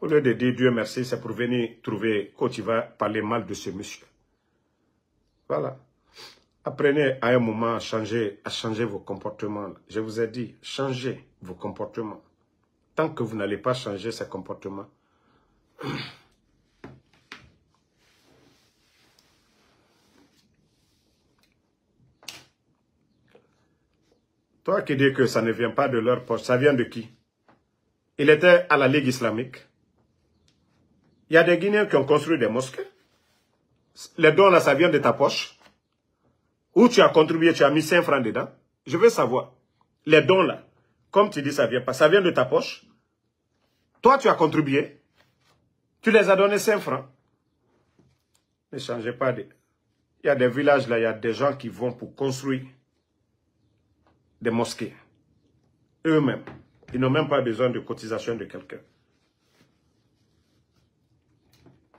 Au lieu de dire Dieu merci, c'est pour venir trouver quand tu vas parler mal de ce monsieur. Voilà. Apprenez à un moment à changer vos comportements. Je vous ai dit, changez vos comportements. Tant que vous n'allez pas changer ces comportements. Toi qui dis que ça ne vient pas de leur poche, ça vient de qui? Il était à la Ligue islamique. Il y a des Guinéens qui ont construit des mosquées. Les dons là, ça vient de ta poche. Où tu as contribué, tu as mis 5 francs dedans. Je veux savoir. Les dons là, comme tu dis, ça vient pas. Ça vient de ta poche. Toi, tu as contribué. Tu les as donnés 5 francs. Ne changez pas. Il y a des villages là, il y a des gens qui vont pour construire des mosquées. Eux-mêmes. Ils n'ont même pas besoin de cotisation de quelqu'un.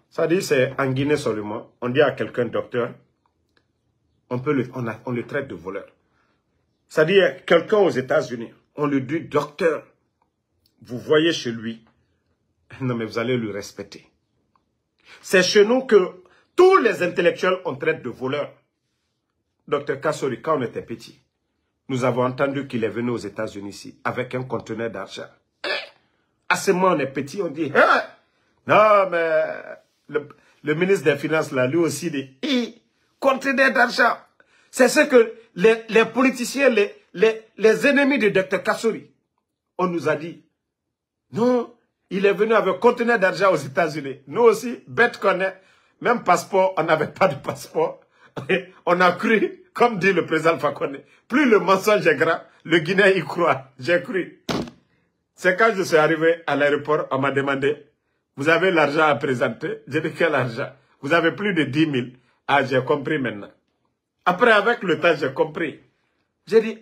Ça dit, c'est en Guinée seulement. On dit à quelqu'un docteur, on le traite de voleur. Ça dit, quelqu'un aux États-Unis, on lui dit docteur. Vous voyez chez lui. Non, mais vous allez le respecter. C'est chez nous que tous les intellectuels on traite de voleurs. Docteur Kassori, quand on était petit, nous avons entendu qu'il est venu aux États-Unis ici avec un conteneur d'argent. À ce moment, on est petit, on dit, non, mais le ministre des Finances, là, lui aussi, dit, conteneur d'argent. C'est ce que les politiciens, les ennemis de Dr Kassori, on nous a dit. Non, il est venu avec un conteneur d'argent aux États-Unis. Nous aussi, bête qu'on est, même passeport, on n'avait pas de passeport. On a cru, comme dit le président Fakonde, plus le mensonge est grand, le Guinéen y croit. J'ai cru. C'est quand je suis arrivé à l'aéroport, on m'a demandé, vous avez l'argent à présenter? J'ai dit, quel argent? Vous avez plus de 10 000. Ah, j'ai compris maintenant. Après, avec le temps, j'ai compris. J'ai dit,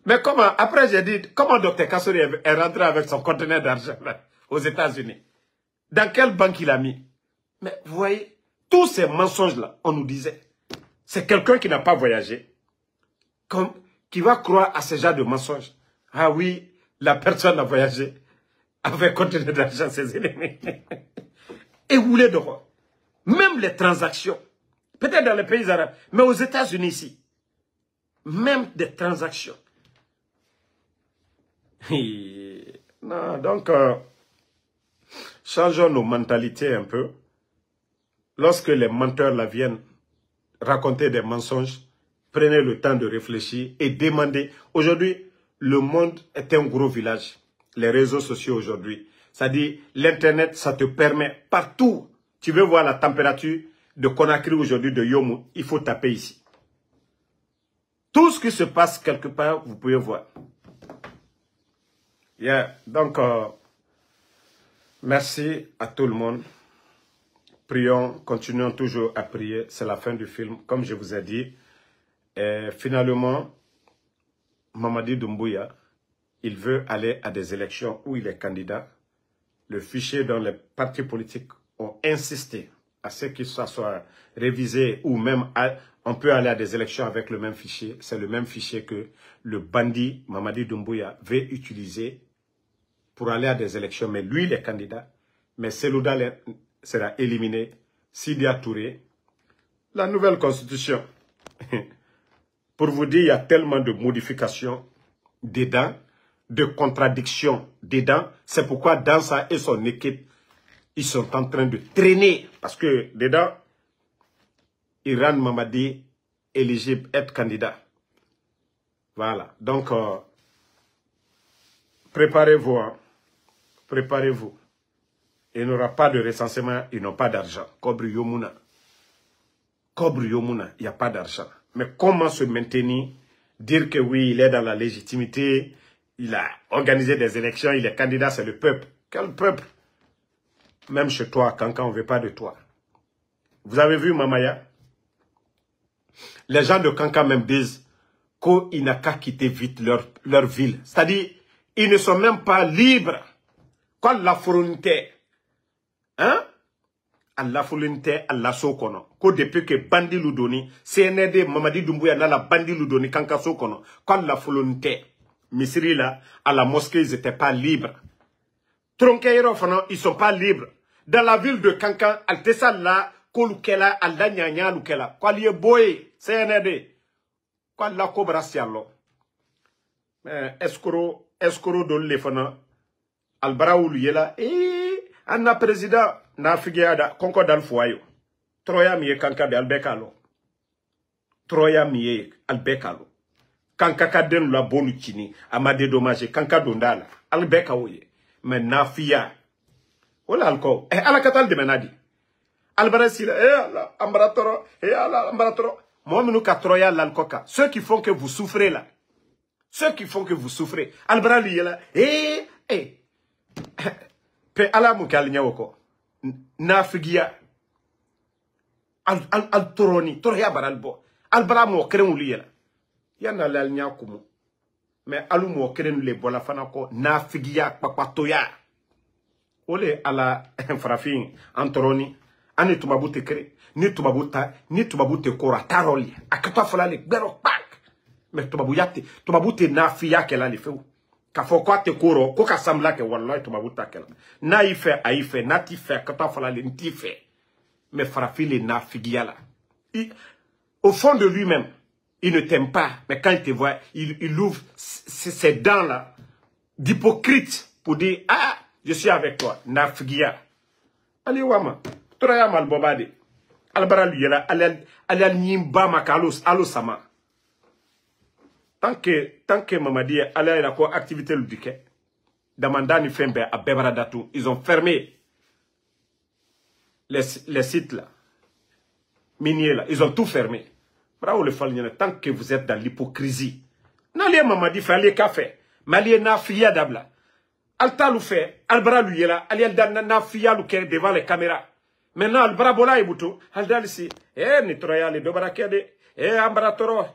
mais comment? Après, j'ai dit, comment Dr Kassori est rentré avec son conteneur d'argent aux États-Unis? Dans quelle banque il a mis? Mais vous voyez, tous ces mensonges-là, on nous disait, c'est quelqu'un qui n'a pas voyagé, qui va croire à ce genre de mensonges. Ah oui, la personne a voyagé avec conteneur d'argent, ses ennemis. Et vous voulez de quoi? Même les transactions, peut-être dans les pays arabes, mais aux États-Unis ici, même des transactions. Non, donc, changeons nos mentalités un peu. Lorsque les menteurs là viennent raconter des mensonges, prenez le temps de réfléchir et demandez. Aujourd'hui, le monde est un gros village. Les réseaux sociaux aujourd'hui, c'est-à-dire l'Internet, ça te permet partout. Tu veux voir la température de Conakry aujourd'hui, de Yomou, il faut taper ici. Tout ce qui se passe quelque part, vous pouvez voir. Donc, merci à tout le monde. Prions, continuons toujours à prier. C'est la fin du film, comme je vous ai dit. Et finalement, Mamadi Doumbouya, il veut aller à des élections où il est candidat. Le fichier dont les partis politiques ont insisté à ce qu'il soit révisé ou même on peut aller à des élections avec le même fichier. C'est le même fichier que le bandit Mamadi Doumbouya veut utiliser pour aller à des élections. Mais lui, il est candidat. Mais Selouda sera éliminé. Sidia Touré. La nouvelle constitution. Pour vous dire, il y a tellement de modifications dedans, de contradictions dedans. C'est pourquoi Dansa et son équipe, ils sont en train de traîner. Parce que dedans, Iran Mamadi éligible, être candidat. Voilà. Donc, préparez-vous. Hein. Préparez-vous. Il n'y aura pas de recensement, ils n'ont pas d'argent. Kobri Yomuna. Kobri Yomuna, il n'y a pas d'argent. Mais comment se maintenir, dire que oui, il est dans la légitimité, il a organisé des élections, il est candidat, c'est le peuple. Quel peuple? Même chez toi, quand on ne veut pas de toi. Vous avez vu Mamaya? Les gens de Kankan même disent qu'il n'a qu'à quitter vite leur ville. C'est-à-dire, ils ne sont même pas libres. Quand la volonté, hein? Allah volonté, Allah sokono. Ko depuis que bandi ludoni, CND Mamadi Doumbouya n'a la bandi ludoni Kanka sokono. Quand la volonté, Misri là, à la mosquée, ils n'étaient pas libres. Tronqueiro fana, ils sont pas libres. Dans la ville de Kankan, Altessa là, Kolukela, Alda Nyanya Lukela. Quoi liye boy, CND. Quoi la cobra sialo. Mais escro de l'efana. Albara Ouluyela. Anna président, na figéada, konko dal foyo. Troya miye Kanka de Albekalo. Troya miye Albekalo. Kanka kaden la bonu chini, amade dommage, Kanka dondala. Albeka oye. Mais na fiya. Ola alko. Ala katal de menadi. Albara sila. Allah, ambaratoro. Allah, ambaratoro. Moi, nous Troya l'alcoca. Ceux qui font que vous souffrez là. Ceux qui font que vous souffrez. Albara liyela. Pe ala mukalinya woko. Na figia. Al toroni. Troya baralbo. Albara mo keren liyela. Yana lalnya kumu. Mais alu mo keren le bola fanako. Na figia papatoya. Ole ala farafin antoroni. Ani tumabute kere. Ni tubabute kora taroli. Akatwa falale gbero pak. Mais tubabute na fiya kela li feu. Ka fo kwa te koro, ko ka samla ke wallahi tubabuta kela. Na ife aife, na ti fe akatwa falale nti fe. Mais farafile na figiala. Au fond de lui-même, il ne t'aime pas, mais quand il te voit, il ouvre ses dents là d'hypocrite pour dire ah, je suis avec toi, na figia. Ali wama, troya mal bobade. Albara luyela, alial nyimba makalos alo sama. Tant que Mamadi allait la quoi activité le duquet, Damandani Fembe à Bebaradatou, ils ont fermé les sites là, miniers là, ils ont tout fermé. Bravo le falnienne, tant que vous êtes dans l'hypocrisie. N'allez Mamadi fait aller café, Mali na fiya dabla. Alta lou fait, Albara luyela, alial dan na fiya louke devant les caméras. Maintenant, Albara bola et boutou, Aldal ici, nitroya le dobarakede. Ambaratoro,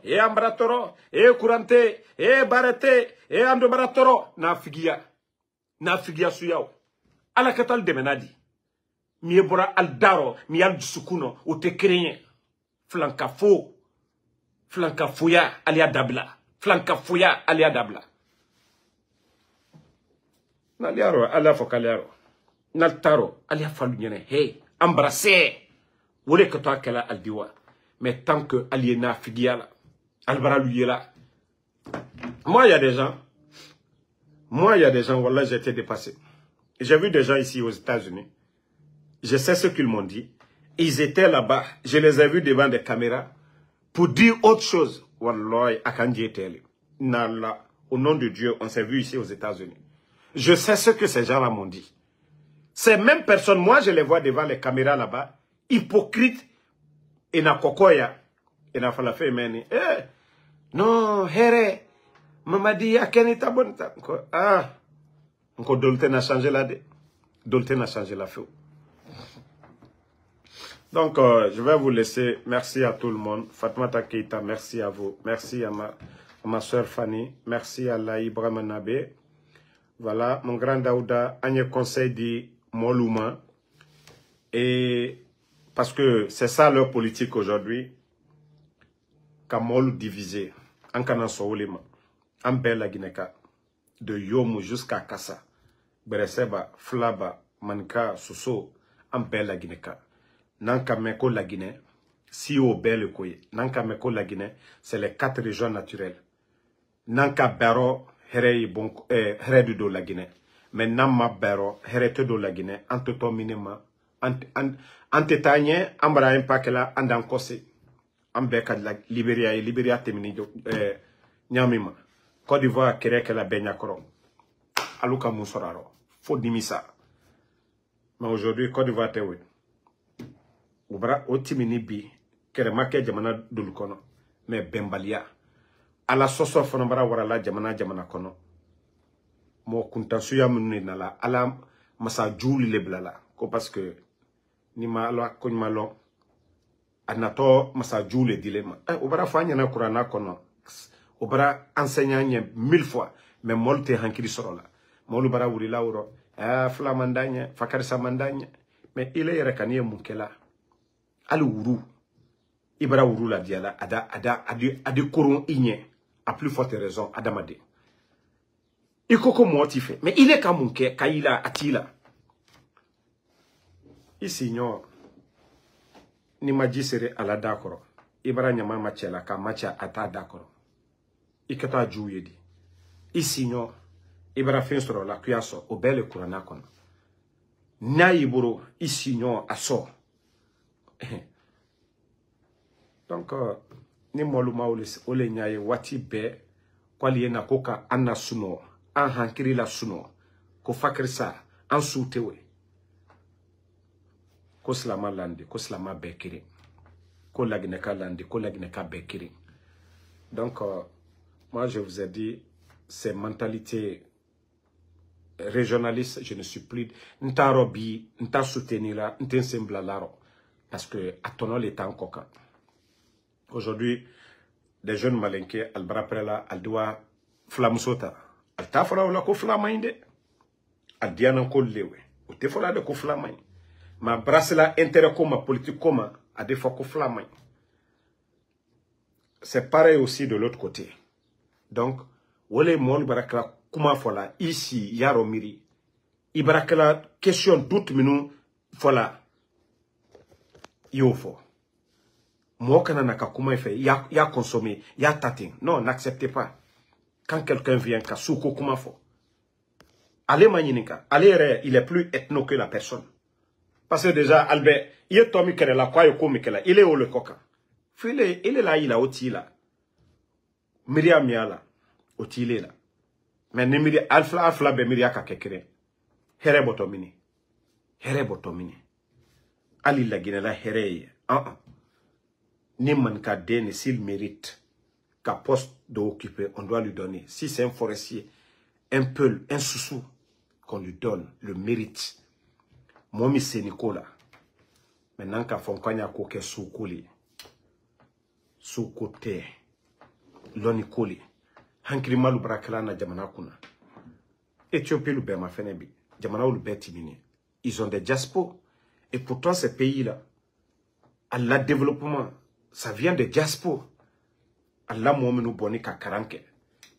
kurante, barate, andobaratoro, na figia suyao. Ala katal demenadi. Miebora al daro, mi al sukuno, ou te créen. Flankafo, flankafuya, alia dabla. Flankafuya, alia dabla. Naliaro, alia fokaliaro. Naltaro, alia falunyene, hey, embrasser. Wole katoa kela al diwa. Mais tant que aliena figiala, albara luyela. Moi, il y a des gens, voilà, j'ai été dépassé. J'ai vu des gens ici aux États-Unis. Je sais ce qu'ils m'ont dit. Ils étaient là-bas. Je les ai vus devant des caméras pour dire autre chose. Wallah, Akanji était là. Au nom de Dieu, on s'est vu ici aux États-Unis. Je sais ce que ces gens-là m'ont dit. Ces mêmes personnes, moi, je les vois devant les caméras là-bas, hypocrites. Et na kokoya, et na falafe meni. Non, here, Mamadi akeni tabonta. Ah, encore Dolte n'a changé la dé. Dolte n'a changé la feu. Donc, je vais vous laisser. Merci à tout le monde. Fatmata Keita, merci à vous. Merci à ma soeur Fanny. Merci à la Ibrahim Nabé. Voilà, mon grand Daouda, Agne conseil dit Molouma. Et parce que c'est ça leur politique aujourd'hui. Kamolu divisé. En Kanasoulima. En Bella Guineka. De Yomu jusqu'à Kassa. Bereseba, Flaba, Manka, Soso. En Bella Guineka. Nanka Meko la Guinée. Si au Belle Koye. Nanka Meko la Guinée. C'est les 4 régions naturelles. Nanka Baro, Herei do la Guinée. Mais Namma Baro, Herete do la Guinée. Antoto minima. Antetanye, ambra impakela, andankose. Ambeka la Libéria temini nyamima. Côte d'Ivoire kereke la benyakoro. Aluka Moussoraro. Faut dimisa. Mais aujourd'hui, Côte d'Ivoire tewe. Ubra otimini bi. Keremake jamana dulukono. Mais bembalia. Ala soso fonobara warala jamana kono. Mo kuntasuya munne nala. Ala masa juli leblala. Ko parce que ni ma lo akony malon. Anato masa jule dilema. Ubara fanya na kurana kono. Ubara enseignant 1000 fois. Mais molte hankiri sorola. Molu bara wuri lauro. Flamandanya, fakarisa mandanya. Mais il est rekaniye munkela. Ali wuru. Ibara wuru la diala. Adi koron inye. A plus forte raison, Adamade. Il faut moti fait. Mais il est comme mon cœur, Kaila, Atila. Ici, non. Ni ma dit serait à la d'accord. Ibra nyama machela ka macha ata d'accord. Ikata jouye di. Ici, non. Ibra fin sur la cuyasso, au bel kurana kono. Na iburo, ici, non, asso. Donc, ni moluma ole nyaye wati be, kwa liena koka anna suno, an hankiri la suno, ko fakir sa, an soutewe. Ko slama landi, ko slama bekiri. Ko lagneka landi, ko lagneka bekiri. Donc, moi je vous ai dit, ces mentalités régionalistes, je ne suis plus, nta robi, nta soutenir, nta sembla laro. Parce que, à ton nom, l'état en coca. Aujourd'hui, des jeunes malinqués, Albra Prela, Aldoua, Flamsota, Altafra ou la ko flamainde, Aldiana ko lewe, ou te fola de ko flamainde. Ma brassela intérêt comme ma politique comme à des fois ko flamainde. C'est pareil aussi de l'autre côté. Donc, wole mon barakla kuma fola ici yaro miri. Ibarakla question doute minou fola yofo. Moi, quand on a comment fait, il a consommé, il a tatin. Non, n'acceptez pas. Quand quelqu'un vient, comment faut. Allez, Magninika, allez, il est plus ethno que la personne. Parce que déjà, Albert, il est Tommy Kenela, quoi, il est où le coca? Il est là, il a oti là. Myriam Miala, oti là. Mais Nemiri, Alfla, Bemiria Kakekere. Here botomini. Here botomini. Ali la Guinela, here. Ni manka dene s'il mérite qu'à poste d'occuper, on doit lui donner. Si c'est un forestier, un peul, un soussou, qu'on lui donne le mérite. Moi, c'est Nicolas. Maintenant, qu'à Fonkonya Koke Soukoli, Soukote, Lonikoli, Hankri Malu Brakala na Jamanakuna, Éthiopie le Bema Fenebi, Jamana ou le Betimini. Ils ont des diaspos. Et pourtant, ces pays-là, à la développement, ça vient de diaspora. Allah mouamenu boni kakaranke.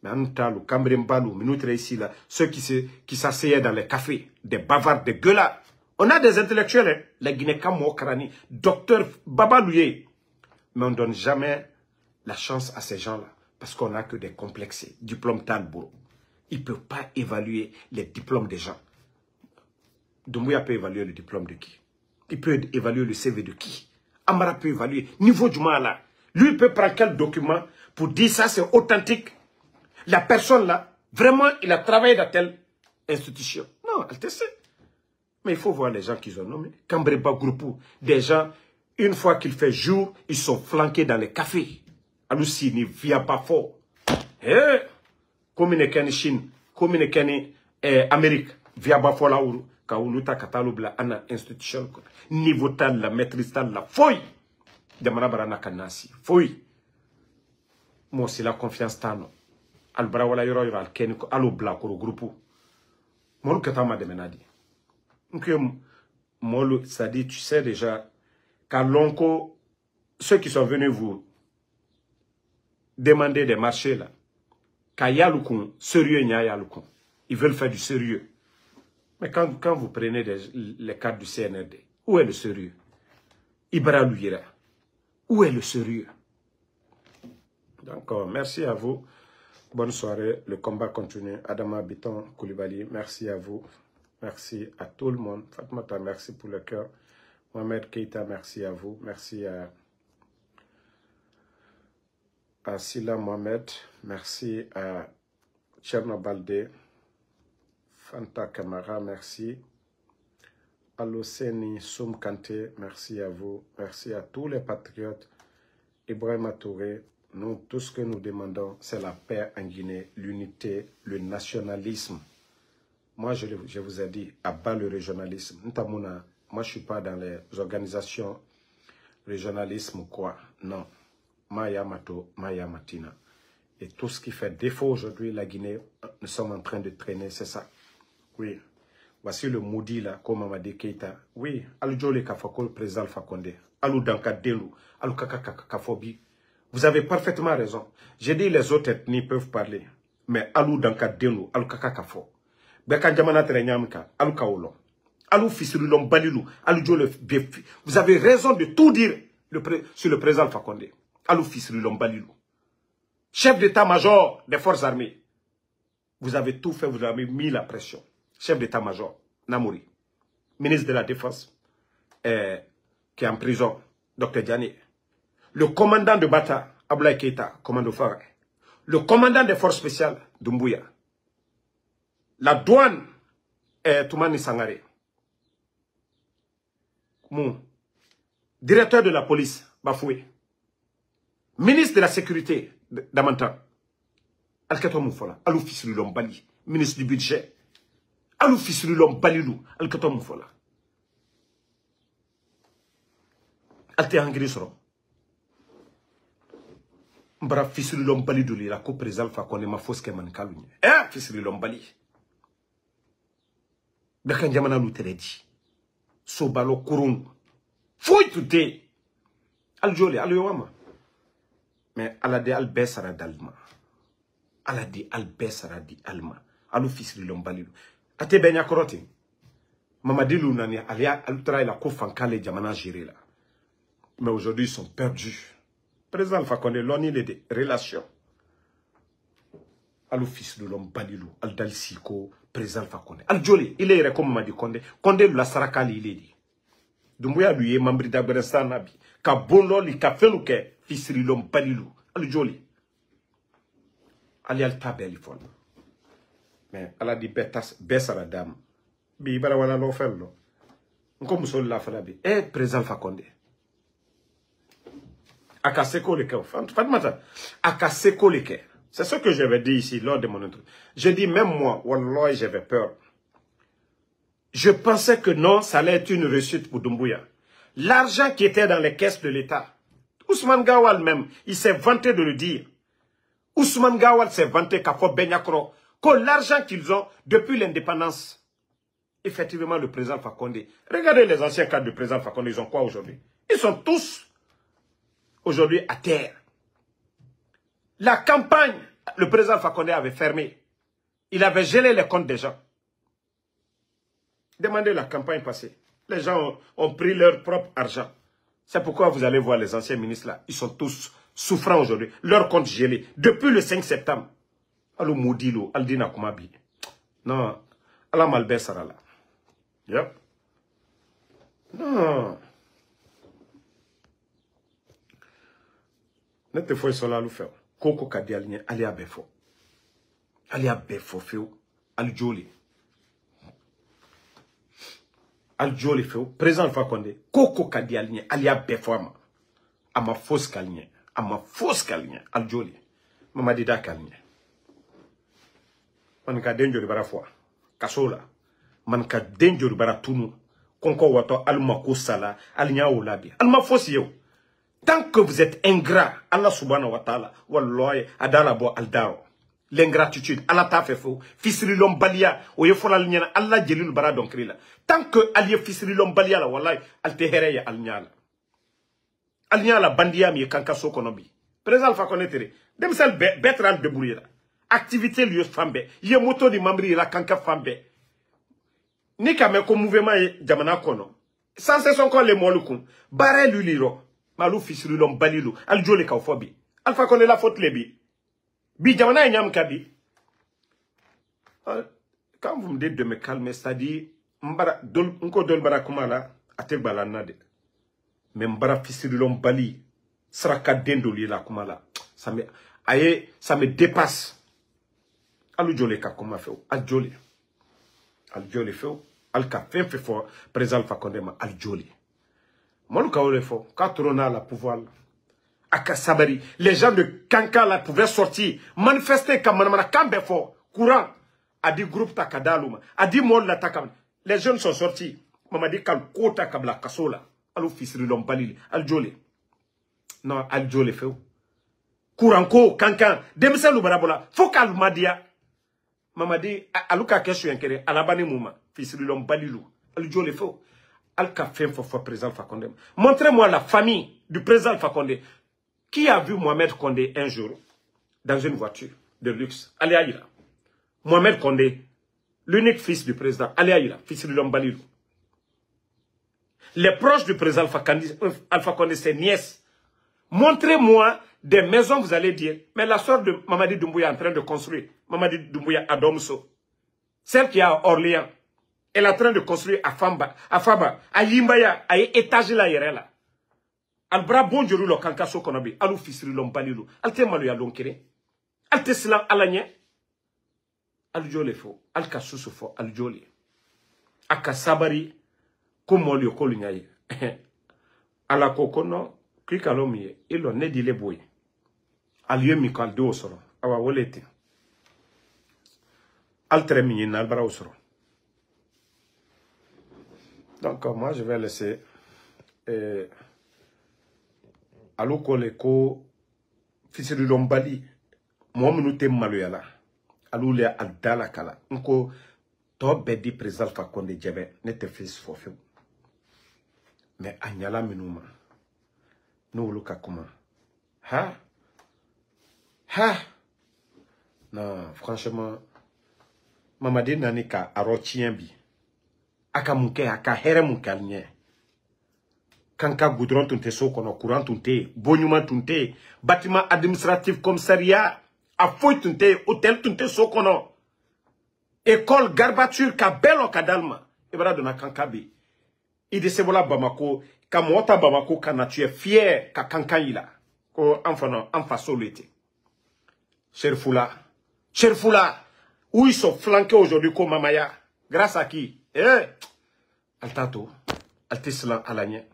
Mais en temps, le Cambrimbalou, minoutre ici là, ceux qui s'asseyaient dans les cafés, des bavards, des gueulards. On a des intellectuels, hein, les Guinéens Mokrani, docteur Babalouye. Mais on ne donne jamais la chance à ces gens-là. Parce qu'on n'a que des complexés. Diplôme Talbourg. Ils ne peuvent pas évaluer les diplômes des gens. Doumbouya peut évaluer le diplôme de qui? Il peut évaluer le CV de qui? Amara peut évaluer niveau du mal là. Lui, il peut prendre quel document pour dire ça, c'est authentique. La personne là, vraiment, il a travaillé dans telle institution. Non, elle te sait. Mais il faut voir les gens qu'ils ont nommés. Cambreba Groupou, des gens, une fois qu'il fait jour, ils sont flanqués dans les cafés. Alusini, via pas fort. Eh, comme il est Chine, comme il est Amérique, via pas fort là où. Kauluta katalubla ana institution niveau tal la maîtrise tal la foi jamana barana kanasi foi mo c'est la confiance tano albara wala yoro yoro alkeni ko alo bla ko groupe molu katama de menadi donc molu ça dit tu sais déjà kalonko ceux qui sont venus vous demander des marchés là kayalukun sérieux nya yalukun ils veulent faire du sérieux. Mais quand vous prenez les cartes du CNRD, où est le sérieux? Ibra Louyira, où est le sérieux? Donc, merci à vous. Bonne soirée. Le combat continue. Adama Biton Koulibaly, merci à vous. Merci à tout le monde. Fatmata, merci pour le cœur. Mohamed Keita, merci à vous. Merci à Silla Mohamed. Merci à Tchernobalde. Fanta Kamara, merci. Aloseni Soum Kanté, merci à vous. Merci à tous les patriotes. Ibrahima Touré, nous, tout ce que nous demandons, c'est la paix en Guinée, l'unité, le nationalisme. Moi, je vous ai dit, à bas le régionalisme. Moi, je ne suis pas dans les organisations régionalisme ou quoi. Non. Maya Mato, Maya Matina. Et tout ce qui fait défaut aujourd'hui, la Guinée, nous sommes en train de traîner, c'est ça. Oui. Voici le maudit là, comme Mamadi Keita. Oui. Alou Djole Kafako, le président Alpha Condé. Alou Danka Delou. Alou Kaka Kafobi. Vous avez parfaitement raison. J'ai dit les autres ethnies peuvent parler. mais alou dans ka denu alou kaka fo beka jamana tere nyamka alou kaolo alou fisirilom balilou alou jole. Vous avez raison de tout dire sur le président Alpha Condé. Alou fisirilom balilou, chef d'état-major des forces armées. Vous avez tout fait, vous avez mis la pression. Chef d'état-major Namouri, ministre de la défense qui est en prison, Dr Diané, le commandant de Bata Abdoulaye Keïta, commando phare, le commandant des forces spéciales Doumbouya, la douane Toumani Sangare, mon directeur de la police Bafoué, ministre de la sécurité Damantan, Alkato Moufola, Alou Fissilou Bali, ministre du budget, Alou Fissilou Balilou, Alkato Moufola, Alte Angrisro. Mbra fisili lombali duli la ko président Alpha Condé ma foske man kalunya fisili lombali beka jamana lu teredi so balo kurun foy tuté al joli al yowama mais ala de al besara dalma ala di al besara di alma alu fisili lombali ate benya koroti mamadilu nani alia al trai la ko fankale jamana gérer là mais aujourd'hui ils sont perdus. Président Alpha Condé, l'on des relations. Alou fils de l'homme Balilou, Al Dalsiko, président Alpha Condé. Al Joli, il est comme m'a dit Condé. Condé la Sarakali, il est dit. Doumbouya lui est membre d'Afghanistan Nabi. Ka bonlo li ka felouke, fils de l'homme Balilou. Al Joli. Ali al tabeli fon. Mais elle a dit baisse à la dame. Bi bara wala lo fello. Nkom sol la fala bi. Président Alpha Condé. Akaseko le cœur. Akaseko le cœur. C'est ce que j'avais dit ici lors de mon introduction. Je dis même moi, wallah, j'avais peur. Je pensais que non, ça allait être une réussite pour Doumbouya. L'argent qui était dans les caisses de l'État, Ousmane Gawal même, il s'est vanté de le dire. Ousmane Gawal s'est vanté qu'à Fort Benyakro, que l'argent qu'ils ont depuis l'indépendance, effectivement le président Alpha Condé. Regardez les anciens cadres du président Alpha Condé, ils ont quoi aujourd'hui? Ils sont tous aujourd'hui à terre. La campagne, le président Alpha Condé avait fermé. Il avait gelé les comptes des gens. Demandez la campagne passée. Les gens ont pris leur propre argent. C'est pourquoi vous allez voir les anciens ministres là. Ils sont tous souffrants aujourd'hui. Leur compte gelé. Depuis le 5 septembre. Allo Moudilo, Aldina Kumabi. Non. Ala Malbé Sarala. Yep. Non. Nete foi sola lu feo. Koko kadi alinye ali abefo. Ali abefo feo. Ali joli. Ali joli feo. Président Alpha Condé. Koko kadi alinye ali abefo ama. Ama fausse kalinye. Ama fausse kalinye. Ali joli. Mama dida kalinye. Man ka denjori bara fwa. Kasola. Man ka denjori bara tunu. Konko wato alma kusala. Alinya olabi. Alma fausse yo. Tant que vous êtes ingrat, Allah subhanahu wa ta'ala, wallahi, adala bo aldao. L'ingratitude, Allah t'a fait faux. Fisri lombalia, oye fola l'nyana, Allah jelil bara donkri la. Tant que allié fisri lombalia la, wallahi, al tehereya al nyala. Al nyala bandia mi kanka so konobi. Président Alpha Condé tere. Dem sel betral debrouiller la. Activité lieu fambe. Ye moto di mambri la kanka fambe. Ni kame ko mouvement jamana kono. Sans cesse encore les molukun. Bare luliro. Malou fisri lom balilou. Al jole ka fobi. Alpha Condé la faute lebi. Bi jamana nyam kabi. Quand vous me dites de me calmer, c'est-à-dire mbara dol nko dol bara kumala ate balana de. Mais mbara fisri lom bali sraka dendoli la kumala. Ça me dépasse. Alou jole ka kuma feu. Al jole. Al jole feu. Al ka fait fort président Alpha Condé ma al jole. Mon le faux, quand on a le pouvoir, à Sabari, les gens de Kanka là pouvaient sortir, manifester comme Manamana Kambe fort, courant, a dit groupe Takadaluma, a dit mon la Takam. Les jeunes sont sortis, maman dit quand Kota Kabla Kasola, allo fils de l'Ompalili, al Joli. Non, al Joli fait. Courant ko, Kankan, Demisa Lubarabola, faut qu'al Madia. Maman dit, aluka keshu yankere, alabani mouma, fils de l'Ompalilou, al Joli fait. Al-Ka fait un président Alpha Condé. Montrez-moi la famille du président Alpha Condé. Qui a vu Mohamed Condé un jour dans une voiture? de luxe. Allez Aïra. Mohamed Condé, l'unique fils du président. Allez Aïra, fils de Lombalilou. Les proches du président Alpha Condé, ses nièces. Montrez-moi des maisons, vous allez dire. Mais la soeur de Mamadi Doumbouya est en train de construire. Mamadi Doumbouya à Domso. Celle qui est à Orléans. Elle est en train de construire à Faba, à Yimbaya, à étage là, là. Albra bonjour lo kankaso konobi, alu fisri lompalilu. Alte malu ya lonkere. Alte silan alanye. Alu jole fo, al kasusu fo, alu jole. Aka sabari, kumoli okolu nyaye. Ala kokono, kwika lomiye, ilo nedile boye. Aliye mikal de osoro, awa wolete. Altre minye na albra osoro. Donc, moi, je vais laisser... Allo kole ko fisiri lombali mo minu te maloyala allo le aldala kala nko to bedi président Alpha Condé jebe ne te fils fofu mais anyala minuma no luka kuma ha non franchement Mamadi nani ka arotien bi aka munke aka here munkalnye Kanka goudron tunte so kono courant tunte, bonyuma tunte, bâtiment administratif commissariat, a foy tunte, hôtel tunte so kono, école garbature ka belo kadalma, ebra dona kankabi. Ide sebola Bamako, ka mota Bamako kana tu es fier ka kankayila, ko enfano, enfa solete. Cherfoula, où ils sont flanqués aujourd'hui comme Mamaya, grâce à qui? Altato, altislan alanye.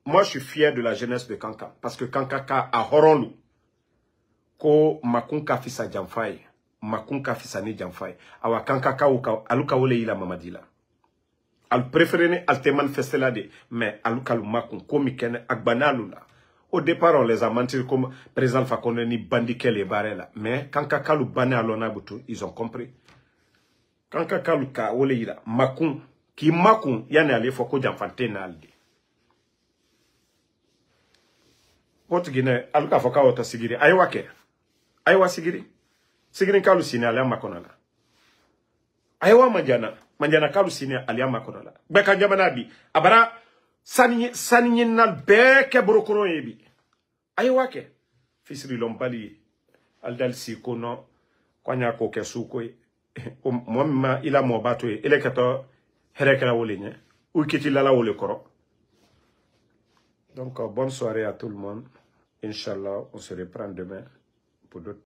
Moi, je suis fier de la jeunesse de Kanka. Parce que Kanka a horonlu. Ko makunka fisa jamfai. Makunka fisa ni jamfai. Awa Kanka aluka wole ila mamadila. Al préféré al te manifester là de. Mais aluka lu makun komi kene akbanalula. Au départ, on les a menti comme président Alpha Condé ni bandiqué les barres là. Mais Kanka lu bané alona butu, ils ont compris. Kanka lu ka wole ila makun. Ki makun yani ale foko jamfante na alde. Wotu gine aluka foka wota sigiri. Aywa ke. Aywa sigiri. Sigiri kalu sini ale makonala. Aywa manjana kalu sini ale makonala. Beka jamana bi. Abara sani nal beke brokoro yebi. Aywa ke. Fisri lombali aldal si kono kwanya ko kesuko mwamma ila mwabato ile kato donc bonne soirée à tout le monde. Inch'Allah, on se reprend demain pour d'autres